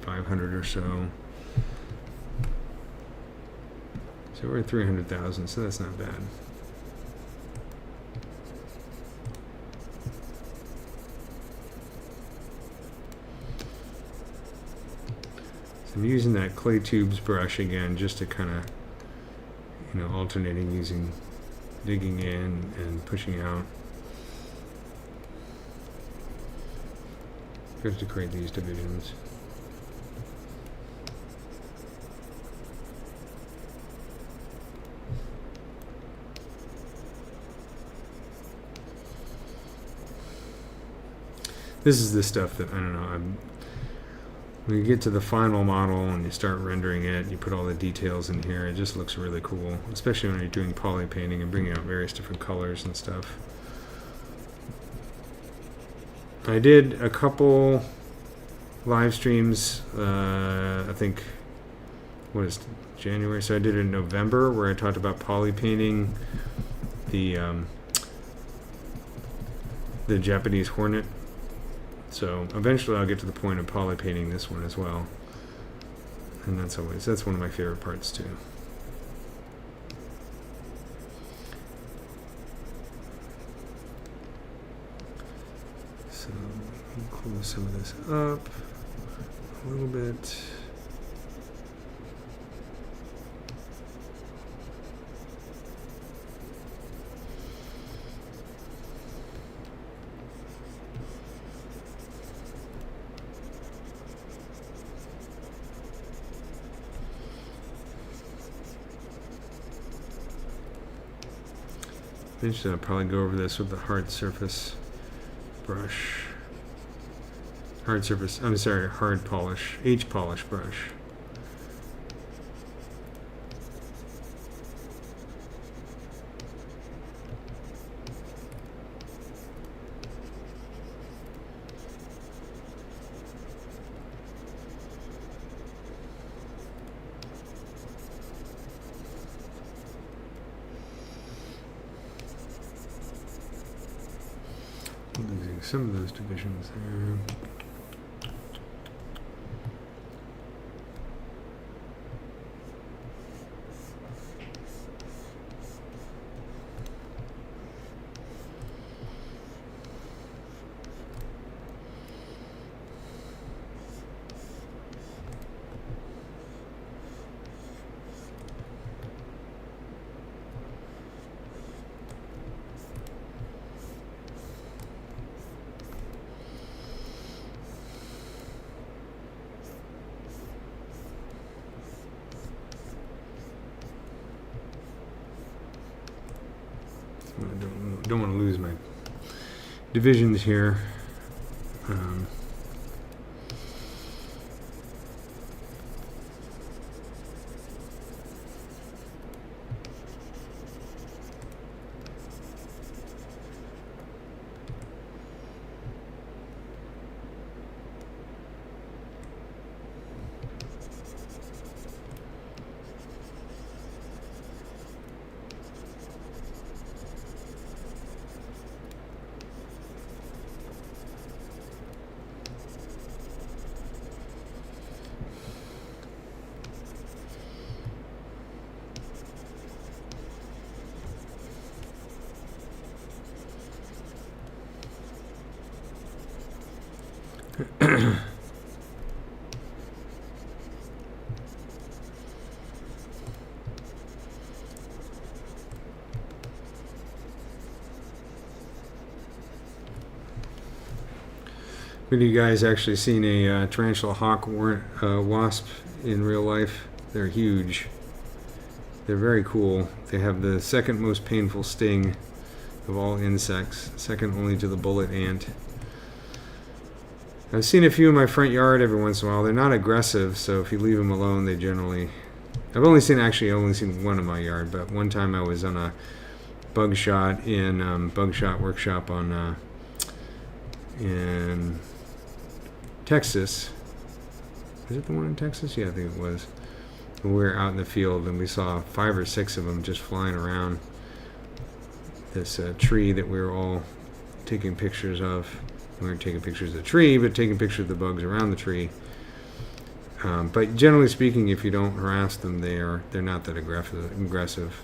500 or so. So we're at 300,000, so that's not bad. So I'm using that clay tubes brush again, just to kind of, alternating using digging in and pushing out. Just to create these divisions. This is the stuff that, I don't know, when you get to the final model and you start rendering it, you put all the details in here, it just looks really cool, especially when you're doing poly painting and bringing out various different colors and stuff. I did a couple live streams, I think, what is January? So I did it in November, where I talked about poly painting the Japanese hornet. So eventually I'll get to the point of poly painting this one as well. And that's one of my favorite parts too. So I'll close some of this up a little bit. Eventually I'll probably go over this with the hard surface brush. Hard polish, H-polish brush. Losing some of those divisions there. divisions here. Have you guys actually seen a tarantula hawk wasp in real life? They're huge. They're very cool. They have the second most painful sting of all insects, second only to the bullet ant. I've seen a few in my front yard every once in a while. They're not aggressive, so if you leave them alone, they generally... I've only seen one in my yard, but one time I was on a bug shot workshop in Texas. Is it the one in Texas? Yeah, I think it was. We were out in the field and we saw 5 or 6 of them just flying around this tree that we were all taking pictures of. We weren't taking pictures of the tree, but taking pictures of the bugs around the tree. But generally speaking, if you don't harass them, they're not that aggressive.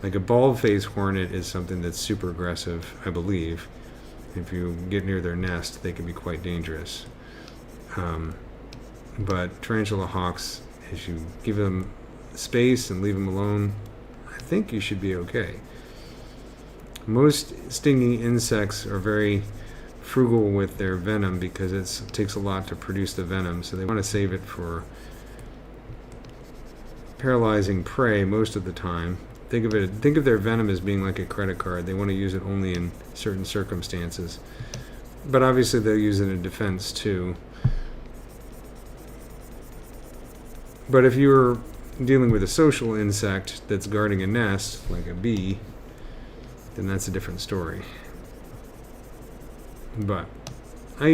Like a bald-faced hornet is something that's super aggressive, I believe. If you get near their nest, they can be quite dangerous. But tarantula hawks, if you give them space and leave them alone, I think you should be okay. Most stinging insects are very frugal with their venom because it takes a lot to produce the venom, so they want to save it for paralyzing prey most of the time. Think of their venom as being like a credit card. They want to use it only in certain circumstances. But obviously they'll use it in defense too. But if you're dealing with a social insect that's guarding a nest, like a bee, then that's a different story. But I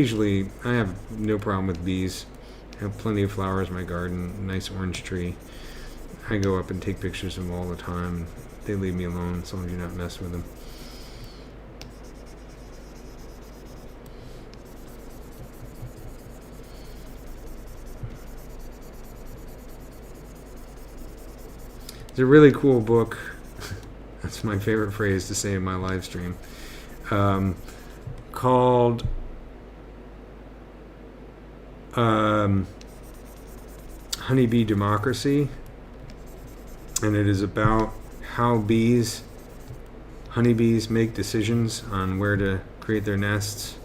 have no problem with bees. I have plenty of flowers in my garden, nice orange tree. I go up and take pictures of them all the time. They leave me alone as long as you're not messing with them. It's a really cool book. That's my favorite phrase to say in my live stream. Called Honeybee Democracy. And it is about how honeybees make decisions on where to create their nests.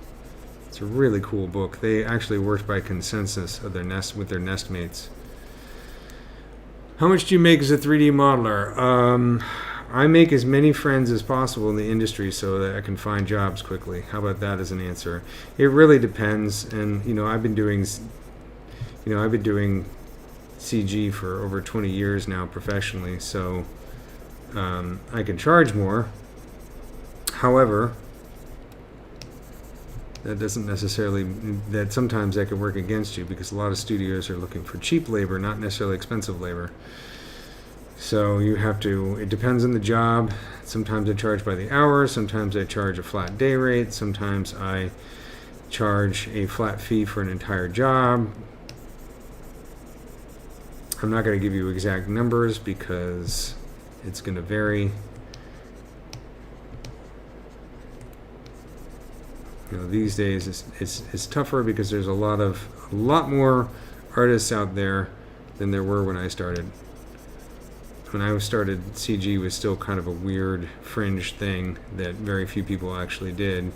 It's a really cool book. They actually worked by consensus of their nest with their nest mates. How much do you make as a 3D modeler? I make as many friends as possible in the industry so that I can find jobs quickly. How about that as an answer? It really depends. And I've been doing CG for over 20 years now professionally, so I can charge more. However, that doesn't necessarily, that sometimes that can work against you because a lot of studios are looking for cheap labor, not necessarily expensive labor. So it depends on the job. Sometimes I charge by the hour, sometimes I charge a flat day rate, sometimes I charge a flat fee for an entire job. I'm not going to give you exact numbers because it's going to vary. These days it's tougher because there's a lot more artists out there than there were when I started. When I started, CG was still kind of a weird fringe thing that very few people actually did.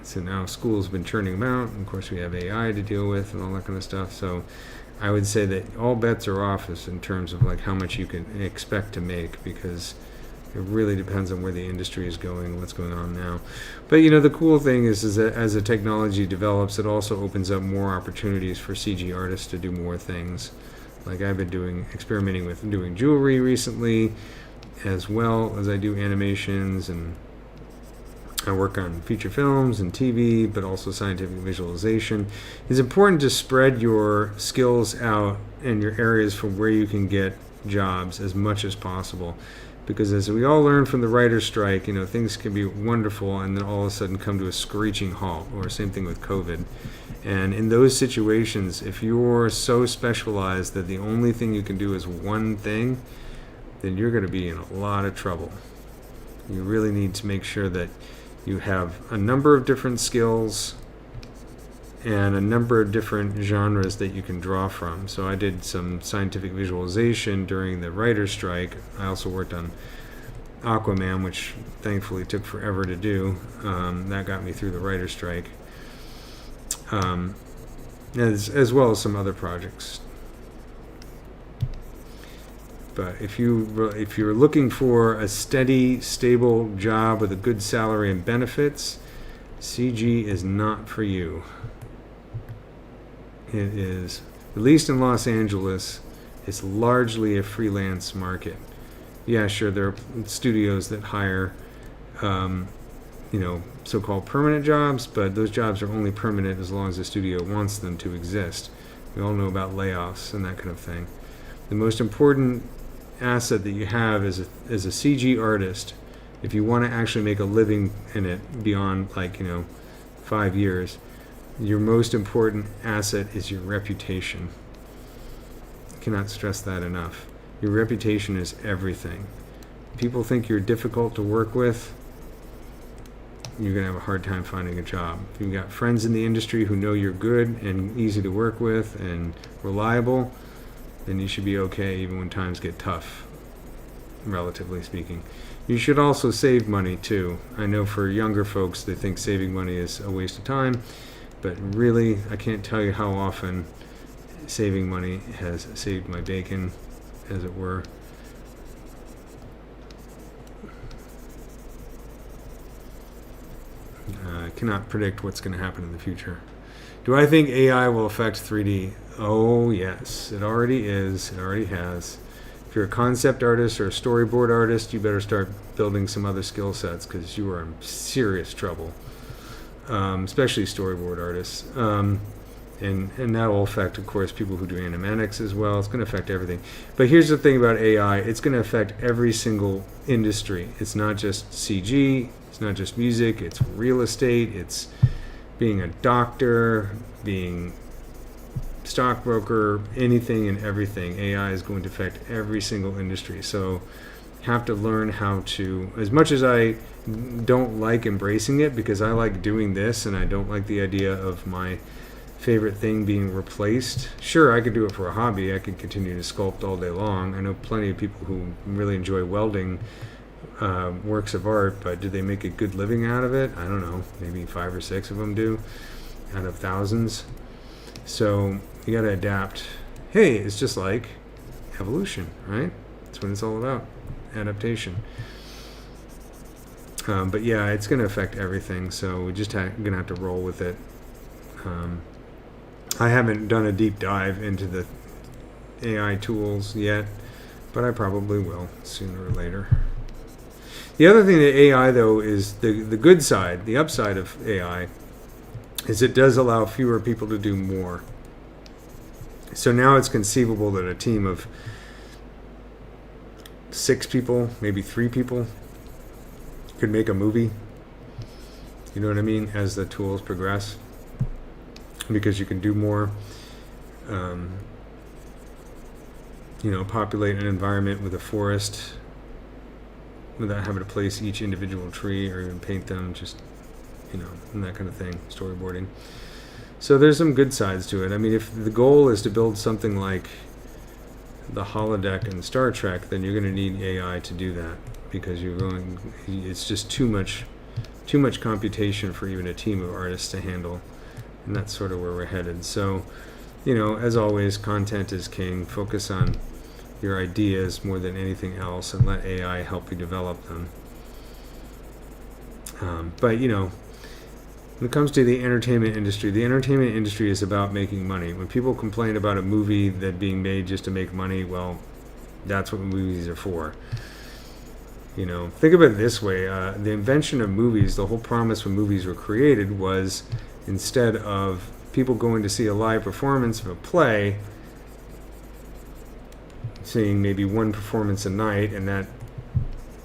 So now school's been churning them out, and of course we have AI to deal with and all that kind of stuff. So I would say that all bets are off in terms of like how much you can expect to make, because It really depends on where the industry is going, what's going on now. But you know, the cool thing is that as the technology develops, it also opens up more opportunities for CG artists to do more things. Like I've been experimenting with doing jewelry recently, as well as I do animations, and I work on feature films and TV, but also scientific visualization. It's important to spread your skills out and your areas for where you can get jobs as much as possible. Because as we all learned from the writer's strike, you know, things can be wonderful and then all of a sudden come to a screeching halt, or same thing with COVID. And in those situations, if you're so specialized that the only thing you can do is one thing, then you're going to be in a lot of trouble. You really need to make sure that you have a number of different skills and a number of different genres that you can draw from. So I did some scientific visualization during the writer's strike. I also worked on Aquaman, which thankfully took forever to do. That got me through the writer's strike, as well as some other projects. But if you're looking for a steady, stable job with a good salary and benefits, CG is not for you. It is, at least in Los Angeles, it's largely a freelance market. Yeah, sure, there are studios that hire, so-called permanent jobs, but those jobs are only permanent as long as the studio wants them to exist. We all know about layoffs and that kind of thing. The most important asset that you have as a CG artist, if you want to actually make a living in it beyond 5 years, your most important asset is your reputation. I cannot stress that enough. Your reputation is everything. People think you're difficult to work with, you're going to have a hard time finding a job. If you've got friends in the industry who know you're good and easy to work with and reliable, then you should be okay even when times get tough, relatively speaking. You should also save money too. I know for younger folks, they think saving money is a waste of time. But really, I can't tell you how often saving money has saved my bacon, as it were. I cannot predict what's going to happen in the future. Do I think AI will affect 3D? Oh, yes. It already is. It already has. If you're a concept artist or a storyboard artist, you better start building some other skill sets, because you are in serious trouble. Especially storyboard artists. And that will affect, of course, people who do animatics as well. It's going to affect everything. But here's the thing about AI. It's going to affect every single industry. It's not just CG. It's not just music. It's real estate. It's being a doctor, being stockbroker, anything and everything. AI is going to affect every single industry. So have to learn how to, as much as I don't like embracing it, because I like doing this and I don't like the idea of my favorite thing being replaced. Sure, I could do it for a hobby. I could continue to sculpt all day long. I know plenty of people who really enjoy welding works of art, but do they make a good living out of it? I don't know. Maybe 5 or 6 of them do out of thousands. So you got to adapt. Hey, it's just like evolution, right? That's what it's all about. Adaptation. But yeah, it's going to affect everything, so we're just going to have to roll with it. I haven't done a deep dive into the AI tools yet, but I probably will sooner or later. The other thing that AI, though, is the good side, the upside of AI, is it does allow fewer people to do more. So now it's conceivable that a team of 6 people, maybe 3 people, could make a movie. You know what I mean? As the tools progress, because you can do more. Populate an environment with a forest without having to place each individual tree or even paint them, just and that kind of thing. Storyboarding. So there's some good sides to it. I mean, if the goal is to build something like the holodeck in Star Trek, then you're going to need AI to do that, because it's just too much computation for even a team of artists to handle, and that's sort of where we're headed. So, as always, content is king. Focus on your ideas more than anything else, and let AI help you develop them. But when it comes to the entertainment industry is about making money. When people complain about a movie that being made just to make money, well, that's what movies are for. Think of it this way. The invention of movies, the whole promise when movies were created was, instead of people going to see a live performance of a play, seeing maybe one performance a night, and that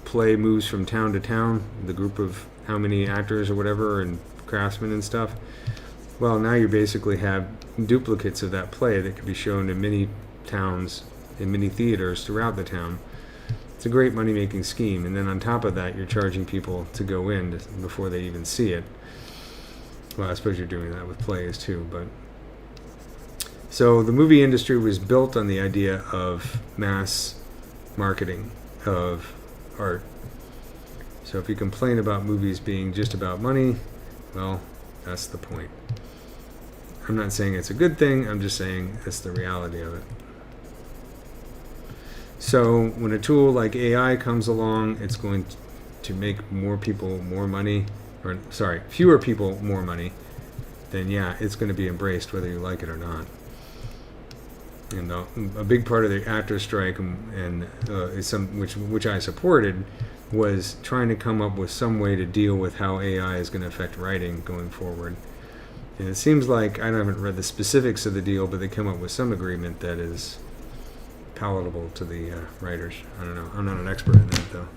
play moves from town to town, the group of how many actors or whatever and craftsmen and stuff. Well, now you basically have duplicates of that play that can be shown in many towns, in many theaters throughout the town. It's a great money-making scheme, and then on top of that, you're charging people to go in before they even see it. Well, I suppose you're doing that with plays too, but... So the movie industry was built on the idea of mass marketing of art. So if you complain about movies being just about money, well, that's the point. I'm not saying it's a good thing, I'm just saying it's the reality of it. So when a tool like AI comes along, it's going to make more people more money, or fewer people more money, then yeah, it's going to be embraced whether you like it or not. And a big part of the actor strike, which I supported, was trying to come up with some way to deal with how AI is going to affect writing going forward. And it seems like, I haven't read the specifics of the deal, but they come up with some agreement that is palatable to the writers. I don't know. I'm not an expert in that, though.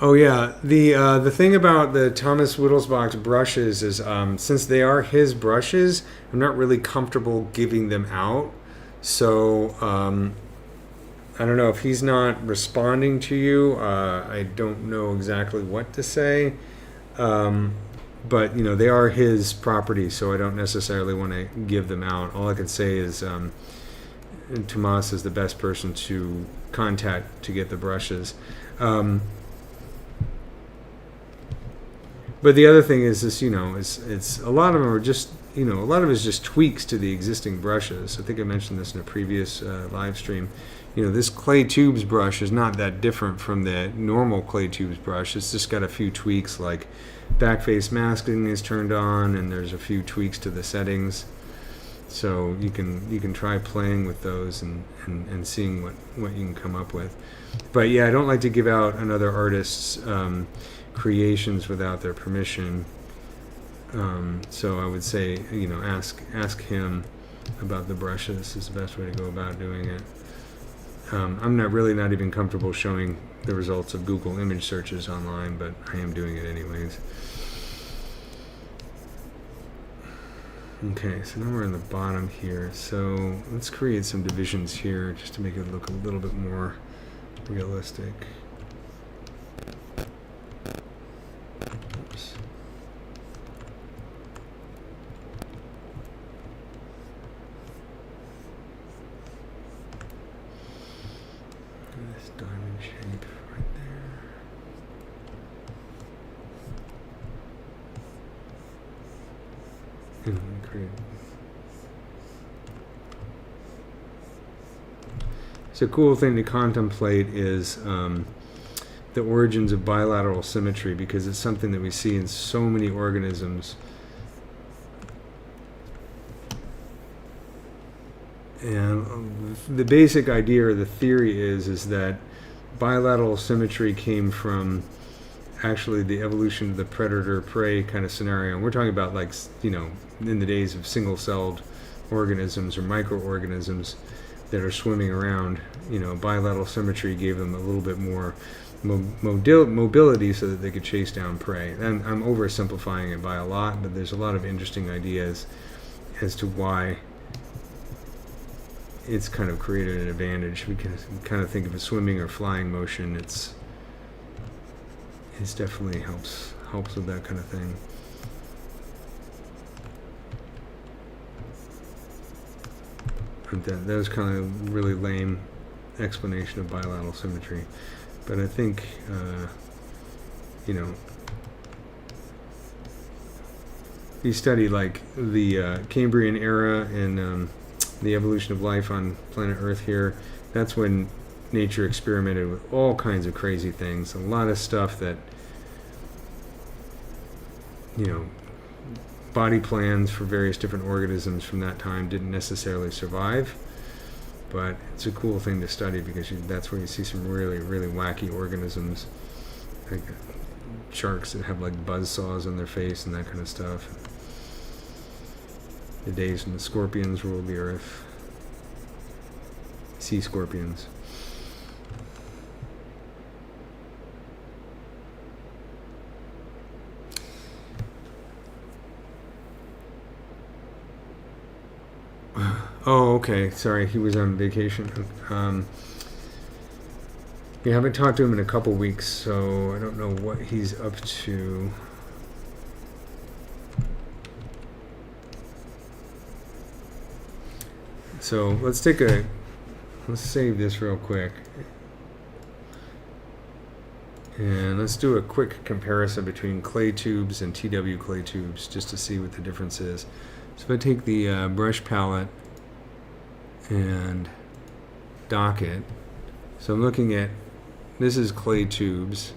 Oh yeah, the thing about the Thomas Wittelsbach's brushes is, since they are his brushes, I'm not really comfortable giving them out. So I don't know if he's not responding to you. I don't know exactly what to say, but they are his property, so I don't necessarily want to give them out. All I can say is Tomas is the best person to contact to get the brushes. But the other thing is this, it's a lot of them are just, a lot of it is just tweaks to the existing brushes. I think I mentioned this in a previous live stream. This clay tubes brush is not that different from the normal clay tubes brush. It's just got a few tweaks, like backface masking is turned on, and there's a few tweaks to the settings. So you can try playing with those and seeing what you can come up with. But yeah, I don't like to give out another artist's creations without their permission. So I would say, ask him about the brushes is the best way to go about doing it. I'm not even comfortable showing the results of Google image searches online, but I am doing it anyways. Okay, so now we're in the bottom here. So let's create some divisions here just to make it look a little bit more realistic. Oops. This diamond shape right there. And we create. So a cool thing to contemplate is the origins of bilateral symmetry, because it's something that we see in so many organisms. And the basic idea or the theory is that bilateral symmetry came from actually the evolution of the predator-prey kind of scenario. And we're talking about, like, in the days of single-celled organisms or microorganisms that are swimming around. Bilateral symmetry gave them a little bit more mobility so that they could chase down prey. And I'm oversimplifying it by a lot, but there's a lot of interesting ideas as to why it's kind of created an advantage. We can kind of think of a swimming or flying motion. It's definitely helps with that kind of thing. That was kind of really lame explanation of bilateral symmetry, but I think you study like the Cambrian era in the evolution of life on planet Earth here, that's when nature experimented with all kinds of crazy things. A lot of stuff that, you know, body plans for various different organisms from that time didn't necessarily survive. But it's a cool thing to study because that's where you see some really, really wacky organisms, like sharks that have like buzz saws on their face and that kind of stuff. The days when the scorpions ruled the earth. Sea scorpions. Oh, okay. Sorry, he was on vacation. We haven't talked to him in a couple weeks, so I don't know what he's up to. So let's save this real quick. And let's do a quick comparison between clay tubes and TW clay tubes just to see what the difference is. So if I take the brush palette and dock it, so I'm looking at, this is clay tubes.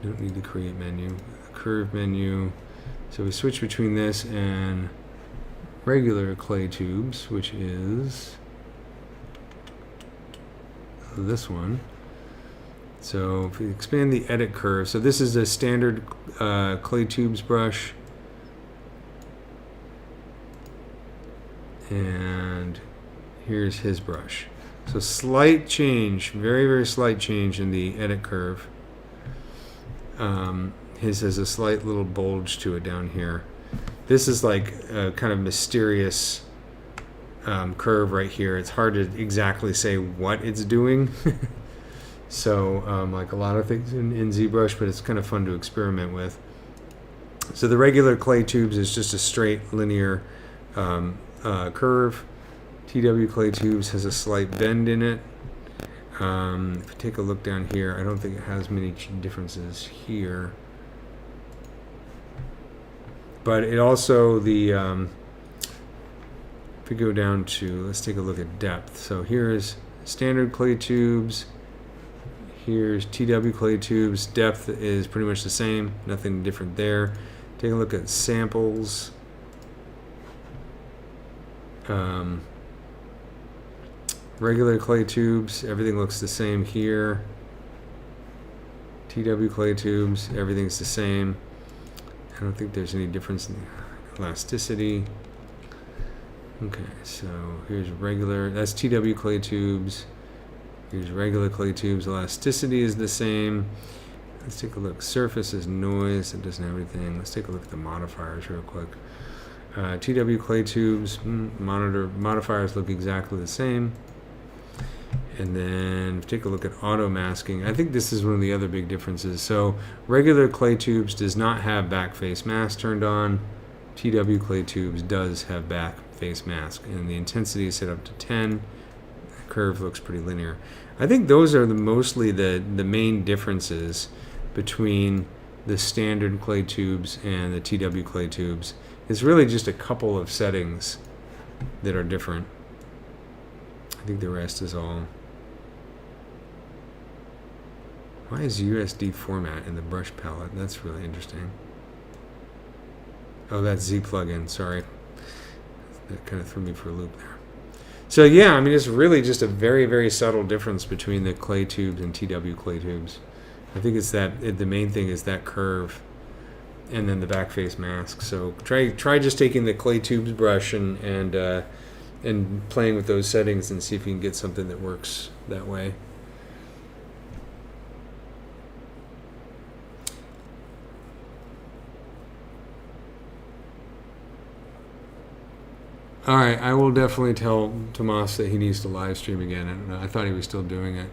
I don't need the create menu, curve menu. So we switch between this and regular clay tubes, which is this one. So if we expand the edit curve, so this is a standard clay tubes brush. And here's his brush. So slight change, very, very slight change in the edit curve. His has a slight little bulge to it down here. This is like a kind of mysterious curve right here. It's hard to exactly say what it's doing. So like a lot of things in ZBrush, but it's kind of fun to experiment with. So the regular clay tubes is just a straight linear curve. TW clay tubes has a slight bend in it. If you take a look down here, I don't think it has many differences here. But it also, if we go down to, let's take a look at depth. So here's standard clay tubes. Here's TW clay tubes. Depth is pretty much the same. Nothing different there. Take a look at samples. Regular clay tubes, everything looks the same here. TW clay tubes, everything's the same. I don't think there's any difference in the elasticity. Okay, so here's regular, that's TW clay tubes. Here's regular clay tubes, elasticity is the same. Let's take a look. Surface is noise, it doesn't have anything. Let's take a look at the modifiers real quick. TW clay tubes, modifiers look exactly the same. And then take a look at auto masking. I think this is one of the other big differences. So regular clay tubes does not have back face mask turned on. TW clay tubes does have back face mask, and the intensity is set up to 10. The curve looks pretty linear. I think those are mostly the main differences between the standard clay tubes and the TW clay tubes. It's really just a couple of settings that are different. I think the rest is all. Why is USD format in the brush palette? That's really interesting. Oh, that's Z plugin. Sorry. That kind of threw me for a loop there. So yeah, I mean, it's really just a very, very subtle difference between the clay tubes and TW clay tubes. I think it's that the main thing is that curve and then the back face mask. So try just taking the clay tubes brush and playing with those settings and see if you can get something that works that way. All right, I will definitely tell Tomas that he needs to live stream again. I don't know. I thought he was still doing it.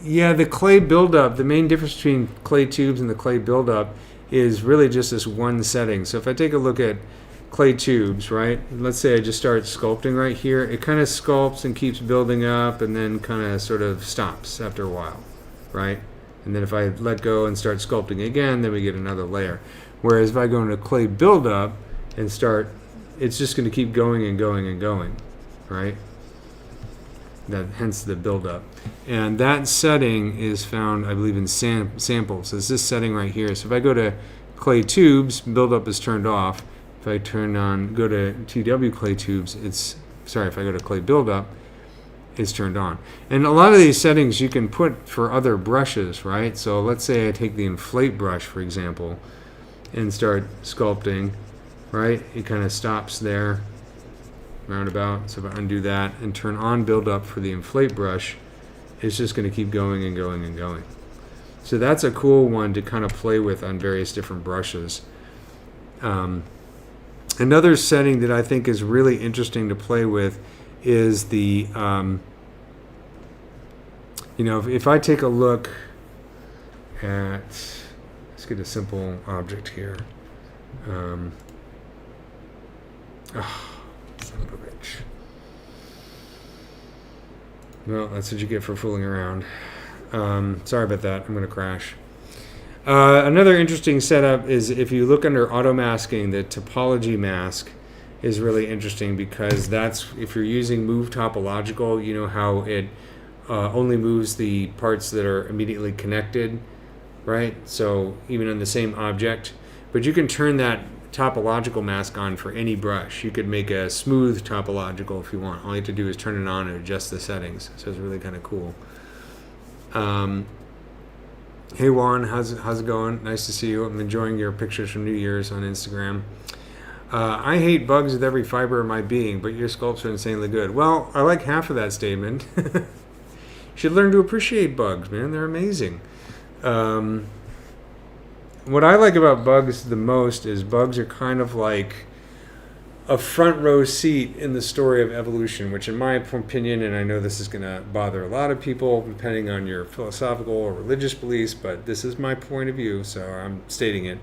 Yeah, the clay buildup, the main difference between clay tubes and the clay buildup is really just this one setting. So if I take a look at clay tubes, right? Let's say I just start sculpting right here. It kind of sculpts and keeps building up and then kind of sort of stops after a while, right? And then if I let go and start sculpting again, then we get another layer. Whereas if I go into clay buildup, and start, it's just going to keep going and going and going, right? Hence the buildup. And that setting is found, I believe, in samples. It's this setting right here. So if I go to clay tubes, buildup is turned off. If I go to TW clay tubes, if I go to clay buildup, it's turned on. And a lot of these settings you can put for other brushes, right? So let's say I take the inflate brush, for example, and start sculpting, right? It kind of stops there, roundabout. So if I undo that and turn on buildup for the inflate brush, it's just going to keep going and going and going. So that's a cool one to kind of play with on various different brushes. Another setting that I think is really interesting to play with is the, if I take a look at, let's get a simple object here. Son of a bitch. Well, that's what you get for fooling around. Sorry about that. I'm going to crash. Another interesting setup is if you look under auto masking, the topology mask is really interesting because that's, if you're using move topological, you know how it only moves the parts that are immediately connected, right? So even on the same object, but you can turn that topological mask on for any brush. You could make a smooth topological if you want. All you have to do is turn it on and adjust the settings. So it's really kind of cool. Hey Juan, how's it going? Nice to see you. I'm enjoying your pictures from New Year's on Instagram. I hate bugs with every fiber of my being, but your sculpts are insanely good. Well, I like half of that statement. You should learn to appreciate bugs, man. They're amazing. What I like about bugs the most is bugs are kind of like a front row seat in the story of evolution, which in my opinion, and I know this is going to bother a lot of people depending on your philosophical or religious beliefs, but this is my point of view, so I'm stating it.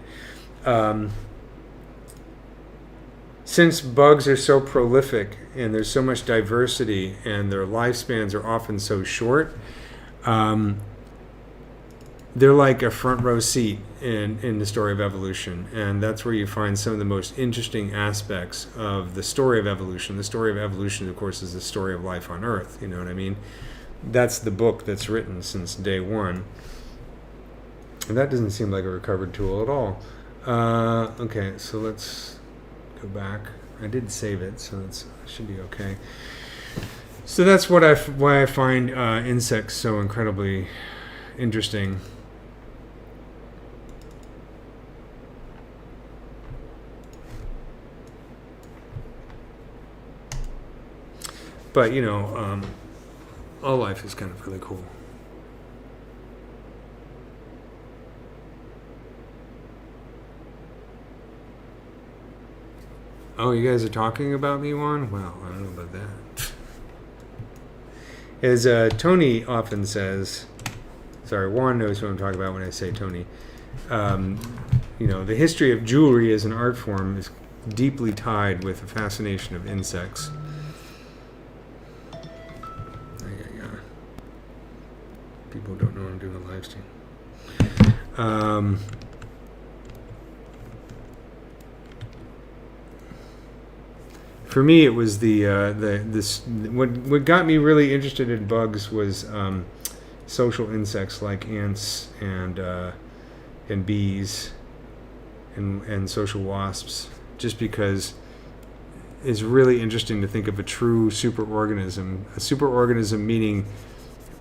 Since bugs are so prolific and there's so much diversity and their lifespans are often so short, they're like a front row seat in the story of evolution. And that's where you find some of the most interesting aspects of the story of evolution. The story of evolution, of course, is the story of life on Earth. You know what I mean? That's the book that's written since day one. And that doesn't seem like a recovered tool at all. Okay, so let's go back. I did save it, so it should be okay. So that's why I find insects so incredibly interesting. But, all life is kind of really cool. Oh, you guys are talking about me, Juan? Well, I don't know about that. As Tony often says, sorry, Juan knows who I'm talking about when I say Tony. The history of jewelry as an art form is deeply tied with the fascination of insects. People don't know I'm doing a live stream. For me, it was what got me really interested in bugs was social insects like ants and bees and social wasps. Just because it's really interesting to think of a true superorganism. A superorganism meaning,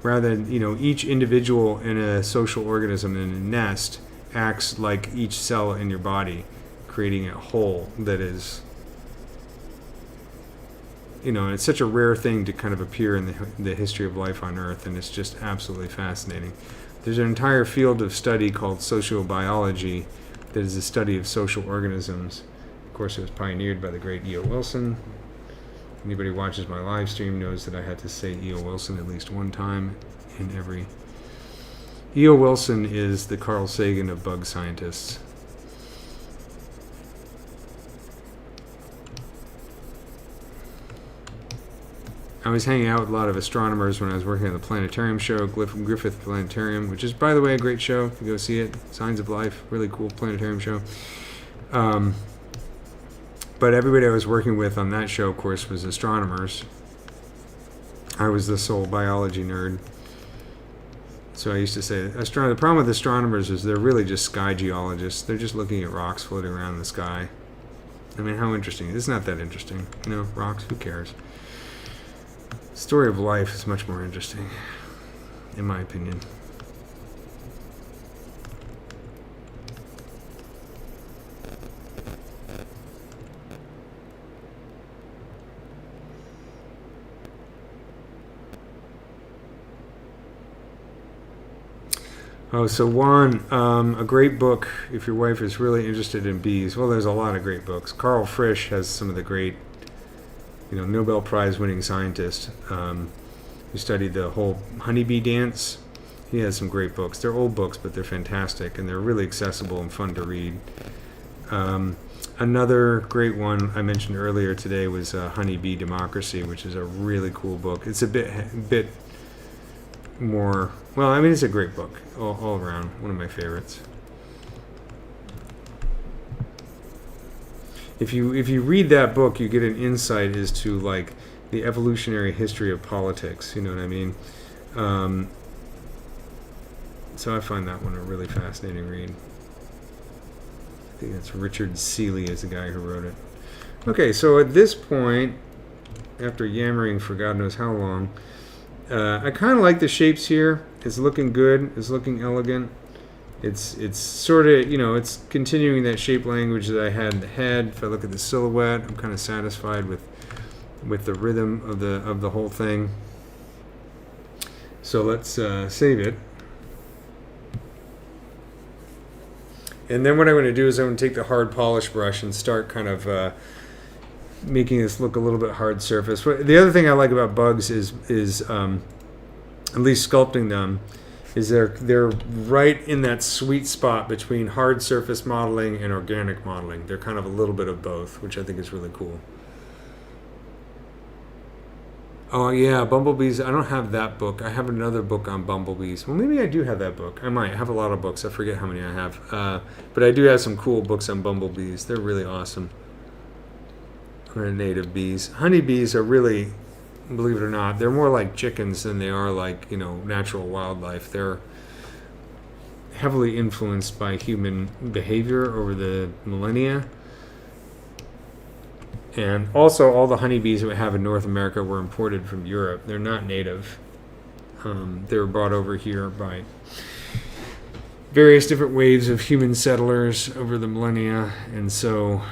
rather than, each individual in a social organism in a nest acts like each cell in your body, creating a whole that is, it's such a rare thing to kind of appear in the history of life on Earth, and it's just absolutely fascinating. There's an entire field of study called sociobiology that is the study of social organisms. Of course, it was pioneered by the great E.O. Wilson. Anybody who watches my live stream knows that I had to say E.O. Wilson at least one time in every. E.O. Wilson is the Carl Sagan of bug scientists. I was hanging out with a lot of astronomers when I was working at the planetarium show, Griffith Planetarium, which is, by the way, a great show. You go see it. Signs of Life, really cool planetarium show. But everybody I was working with on that show, of course, was astronomers. I was the sole biology nerd. So I used to say, the problem with astronomers is they're really just sky geologists. They're just looking at rocks floating around in the sky. I mean, how interesting? It's not that interesting. You know, rocks, who cares? The story of life is much more interesting, in my opinion. Oh, so Juan, a great book if your wife is really interested in bees. Well, there's a lot of great books. Carl Frisch has some of the great, Nobel Prize winning scientist who studied the whole honeybee dance. He has some great books. They're old books, but they're fantastic, and they're really accessible and fun to read. Another great one I mentioned earlier today was Honeybee Democracy, which is a really cool book. It's a bit more, well, I mean, it's a great book all around. One of my favorites. If you read that book, you get an insight as to like the evolutionary history of politics. You know what I mean? So I find that one a really fascinating read. I think it's Richard Seeley is the guy who wrote it. Okay, so at this point, after yammering for God knows how long, I kind of like the shapes here. It's looking good. It's looking elegant. It's sort of, it's continuing that shape language that I had in the head. If I look at the silhouette, I'm kind of satisfied with the rhythm of the whole thing. So let's save it. And then what I'm going to do is I'm going to take the hard polish brush and start kind of making this look a little bit hard surface. The other thing I like about bugs is at least sculpting them, is they're right in that sweet spot between hard surface modeling and organic modeling. They're kind of a little bit of both, which I think is really cool. Oh yeah, bumblebees. I don't have that book. I have another book on bumblebees. Well, maybe I do have that book. I might. I have a lot of books. I forget how many I have. But I do have some cool books on bumblebees. They're really awesome. Native bees. Honeybees are really, believe it or not, they're more like chickens than they are like, natural wildlife. They're heavily influenced by human behavior over the millennia. And also all the honeybees that we have in North America were imported from Europe. They're not native. They were brought over here by various different waves of human settlers over the millennia. And so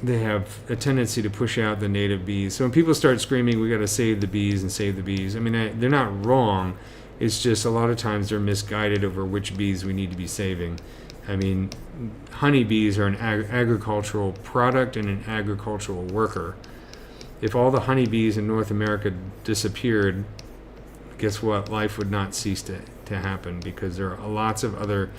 they have a tendency to push out the native bees. So when people start screaming, we got to save the bees and save the bees, I mean, they're not wrong. It's just a lot of times they're misguided over which bees we need to be saving. I mean, honeybees are an agricultural product and an agricultural worker. If all the honeybees in North America disappeared, guess what? Life would not cease to happen, because there are lots of other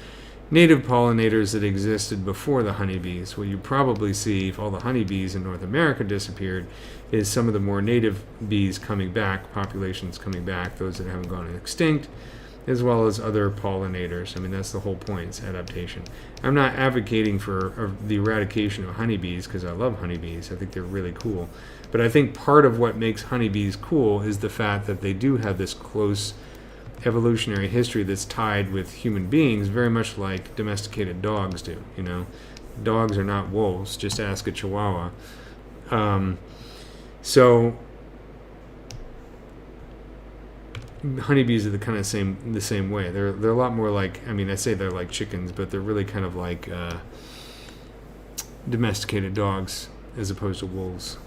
native pollinators that existed before the honeybees. What you probably see if all the honeybees in North America disappeared is some of the more native bees coming back, populations coming back, those that haven't gone extinct, as well as other pollinators. I mean, that's the whole point, it's adaptation. I'm not advocating for the eradication of honeybees, because I love honeybees. I think they're really cool. But I think part of what makes honeybees cool is the fact that they do have this close evolutionary history that's tied with human beings, very much like domesticated dogs do. Dogs are not wolves. Just ask a Chihuahua. So honeybees are the kind of the same way. They're a lot more like, I mean, I say they're like chickens, but they're really kind of like domesticated dogs as opposed to wolves.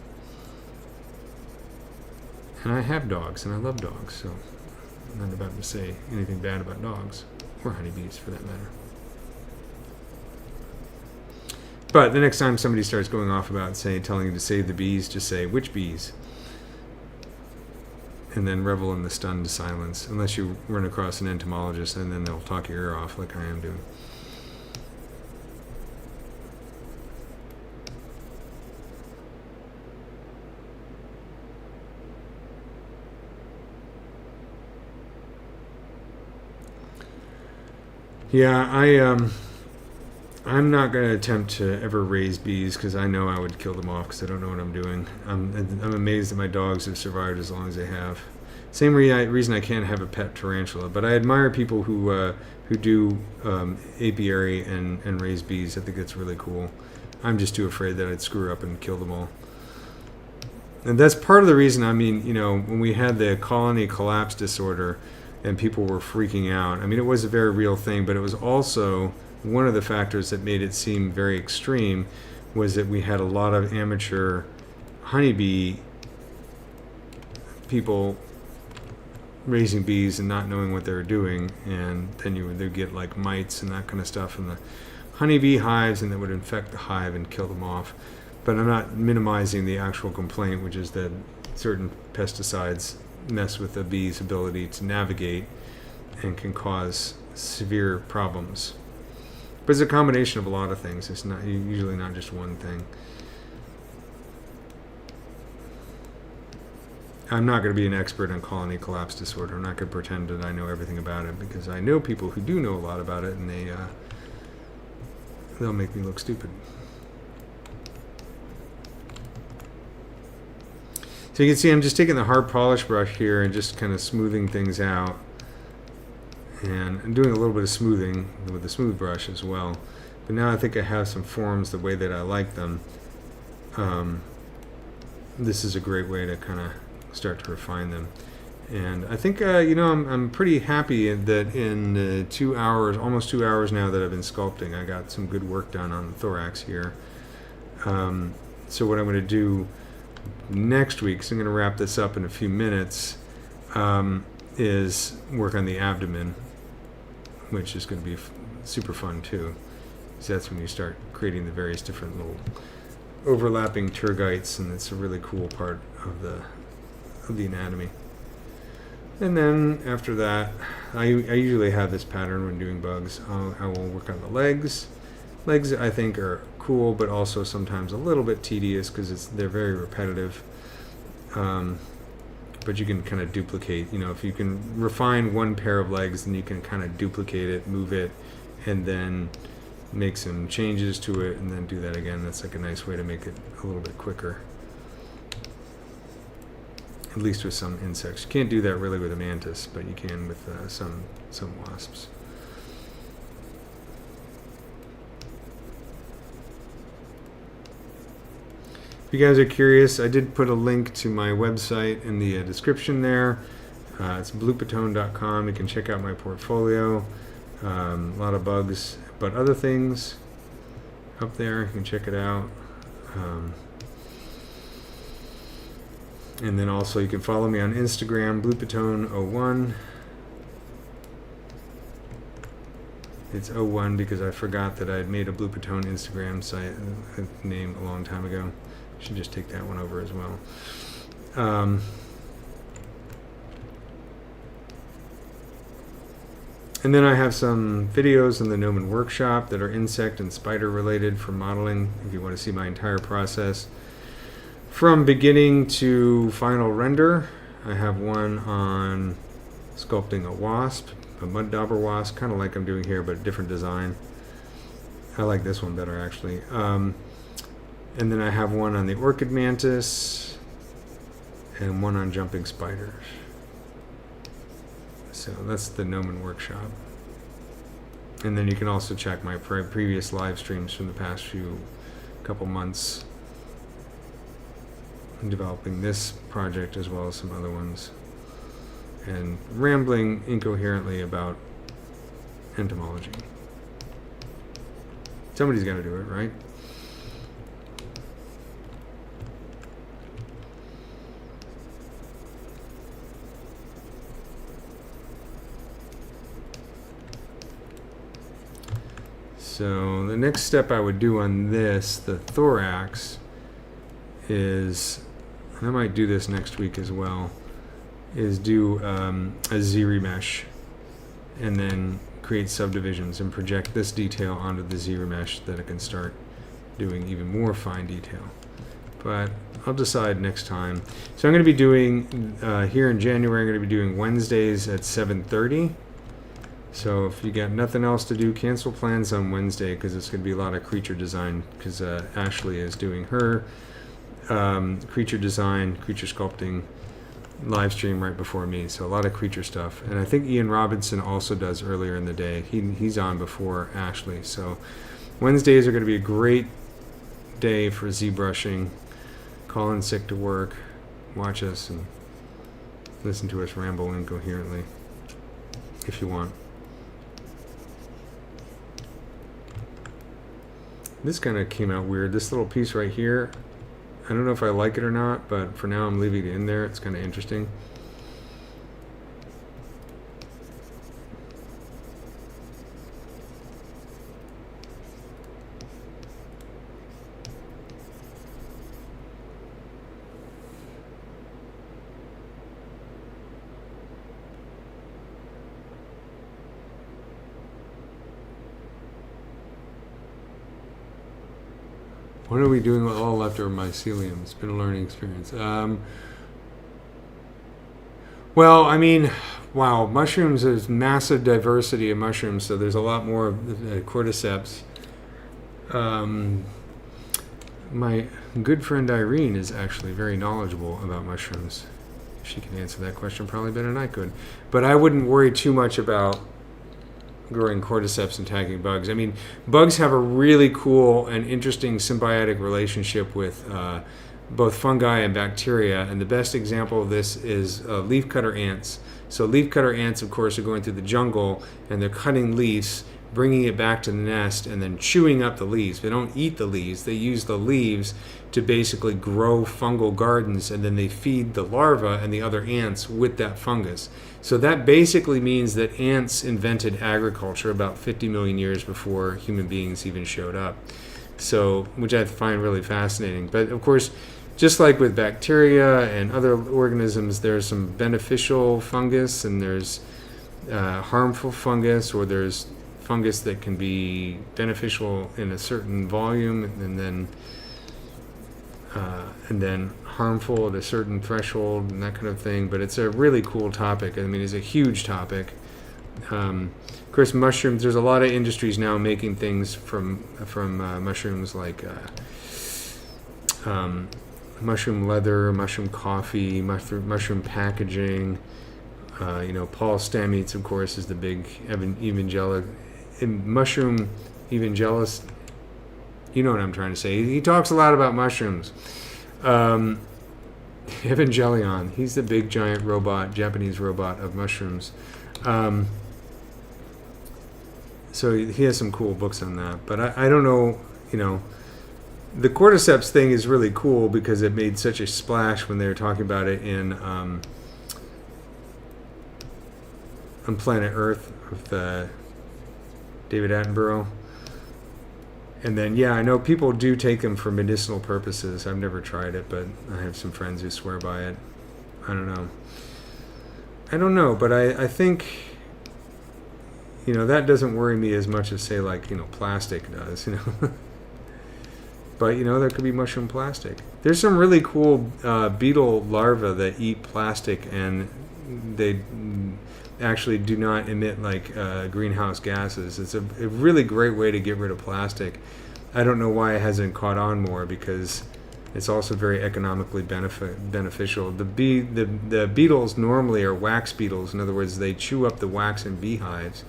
And I have dogs, and I love dogs, so I'm not about to say anything bad about dogs, or honeybees for that matter. But the next time somebody starts going off about telling you to save the bees, just say, which bees? And then revel in the stunned silence, unless you run across an entomologist, and then they'll talk your ear off like I am doing. Yeah, I'm not going to attempt to ever raise bees because I know I would kill them off because I don't know what I'm doing. I'm amazed that my dogs have survived as long as they have. Same reason I can't have a pet tarantula, but I admire people who do apiary and raise bees. I think that's really cool. I'm just too afraid that I'd screw up and kill them all. And that's part of the reason, I mean, you know, when we had the colony collapse disorder and people were freaking out, I mean, it was a very real thing, but it was also one of the factors that made it seem very extreme was that we had a lot of amateur honeybee people raising bees and not knowing what they were doing, and then they'd get like mites and that kind of stuff in the honeybee hives, and that would infect the hive and kill them off. But I'm not minimizing the actual complaint, which is that certain pesticides mess with the bee's ability to navigate and can cause severe problems. But it's a combination of a lot of things. It's not usually not just one thing. I'm not going to be an expert on colony collapse disorder. I'm not going to pretend that I know everything about it, because I know people who do know a lot about it, and they'll make me look stupid. So you can see I'm just taking the hard polish brush here and just kind of smoothing things out. And I'm doing a little bit of smoothing with the smooth brush as well. But now I think I have some forms the way that I like them. This is a great way to kind of start to refine them. And I think, you know, I'm pretty happy that in 2 hours, almost 2 hours now that I've been sculpting, I got some good work done on the thorax here. So what I'm going to do next week, so I'm going to wrap this up in a few minutes, is work on the abdomen, which is going to be super fun too. So that's when you start creating the various different little overlapping tergites, and it's a really cool part of the anatomy. And then after that, I usually have this pattern when doing bugs. I will work on the legs. Legs I think are cool, but also sometimes a little bit tedious because they're very repetitive. But you can kind of duplicate, you know, if you can refine one pair of legs, then you can kind of duplicate it, move it, and then make some changes to it, and then do that again. That's like a nice way to make it a little bit quicker. At least with some insects. You can't do that really with a mantis, but you can with some wasps. If you guys are curious, I did put a link to my website in the description there. It's bluepatone.com. You can check out my portfolio. A lot of bugs, but other things up there. You can check it out. And then also you can follow me on Instagram, bluepatone01. It's 01 because I forgot that I had made a Blue Patone Instagram site name a long time ago. Should just take that one over as well. And then I have some videos in the Gnomon workshop that are insect and spider related for modeling, if you want to see my entire process. From beginning to final render, I have one on sculpting a wasp, a mud dauber wasp, kind of like I'm doing here, but a different design. I like this one better, actually. And then I have one on the orchid mantis, and one on jumping spiders. So that's the Gnomon workshop. And then you can also check my previous live streams from the past couple months, developing this project as well as some other ones, and rambling incoherently about entomology. Somebody's got to do it, right? So the next step I would do on this, the thorax, is, and I might do this next week as well, is do a Z-remesh and then create subdivisions and project this detail onto the Z-remesh that I can start doing even more fine detail. But I'll decide next time. So I'm going to be doing, here in January, I'm going to be doing Wednesdays at 7:30. So if you got nothing else to do, cancel plans on Wednesday because it's going to be a lot of creature design because Ashley is doing her creature design, creature sculpting live stream right before me. So a lot of creature stuff. And I think Ian Robinson also does earlier in the day. He's on before Ashley. So Wednesdays are going to be a great day for ZBrushing. Call in sick to work, watch us, and listen to us ramble incoherently if you want. This kind of came out weird. This little piece right here, I don't know if I like it or not, but for now I'm leaving it in there. It's kind of interesting. What are we doing with all leftover mycelium? It's been a learning experience. Well, I mean, wow, mushrooms, there's massive diversity of mushrooms, so there's a lot more cordyceps. My good friend Irene is actually very knowledgeable about mushrooms. She can answer that question probably better than I could. But I wouldn't worry too much about growing cordyceps and tagging bugs. I mean, bugs have a really cool and interesting symbiotic relationship with both fungi and bacteria, and the best example of this is leafcutter ants. So leafcutter ants, of course, are going through the jungle and they're cutting leaves, bringing it back to the nest, and then chewing up the leaves. They don't eat the leaves. They use the leaves to basically grow fungal gardens, and then they feed the larvae and the other ants with that fungus. So that basically means that ants invented agriculture about 50 million years before human beings even showed up. So, which I find really fascinating. But of course, just like with bacteria and other organisms, there's some beneficial fungus and there's harmful fungus, or there's fungus that can be beneficial in a certain volume and then harmful at a certain threshold and that kind of thing. But it's a really cool topic. I mean, it's a huge topic. Of course, mushrooms, there's a lot of industries now making things from mushrooms, like mushroom leather, mushroom coffee, mushroom packaging. Paul Stamets, of course, is the big mushroom evangelist. You know what I'm trying to say. He talks a lot about mushrooms. Evangelion, he's the big giant robot, Japanese robot of mushrooms. So he has some cool books on that. But I don't know, the cordyceps thing is really cool because it made such a splash when they were talking about it on Planet Earth with David Attenborough. And then, I know people do take them for medicinal purposes. I've never tried it, but I have some friends who swear by it. I don't know, but I think, that doesn't worry me as much as, say, like, plastic does, But, there could be mushroom plastic. There's some really cool beetle larvae that eat plastic, and they actually do not emit, like, greenhouse gases. It's a really great way to get rid of plastic. I don't know why it hasn't caught on more, because it's also very economically beneficial. The beetles normally are wax beetles. In other words, they chew up the wax in beehives.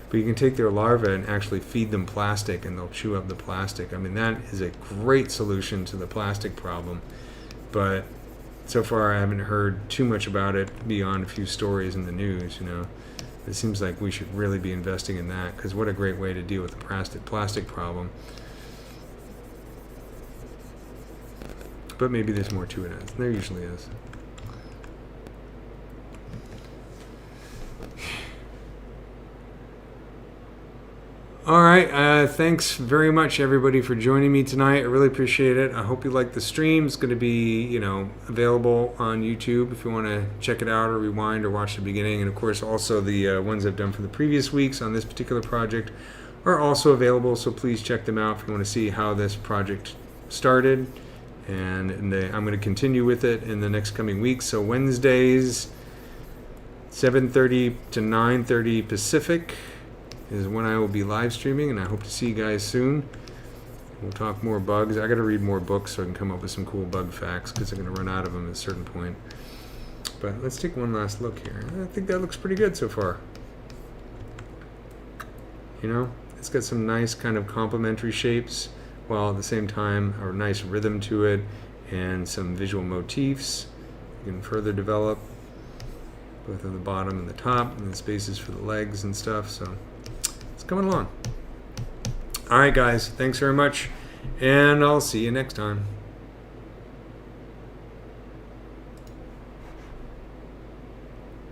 But you can take their larvae and actually feed them plastic, and they'll chew up the plastic. I mean, that is a great solution to the plastic problem. But so far, I haven't heard too much about it beyond a few stories in the news, It seems like we should really be investing in that, because what a great way to deal with the plastic problem. But maybe there's more to it. There usually is. All right. Thanks very much, everybody, for joining me tonight. I really appreciate it. I hope you like the stream. It's going to be, available on YouTube if you want to check it out or rewind or watch the beginning. And, of course, also the ones I've done for the previous weeks on this particular project are also available. So please check them out if you want to see how this project started. And I'm going to continue with it in the next coming weeks. So Wednesdays, 7:30 to 9:30 Pacific. is when I will be live streaming, and I hope to see you guys soon. We'll talk more bugs. I got to read more books so I can come up with some cool bug facts, because I'm going to run out of them at a certain point. But let's take one last look here. I think that looks pretty good so far. You know, it's got some nice kind of complementary shapes, while at the same time a nice rhythm to it, and some visual motifs you can further develop, both on the bottom and the top, and the spaces for the legs and stuff. So it's coming along. All right, guys, thanks very much, and I'll see you next time.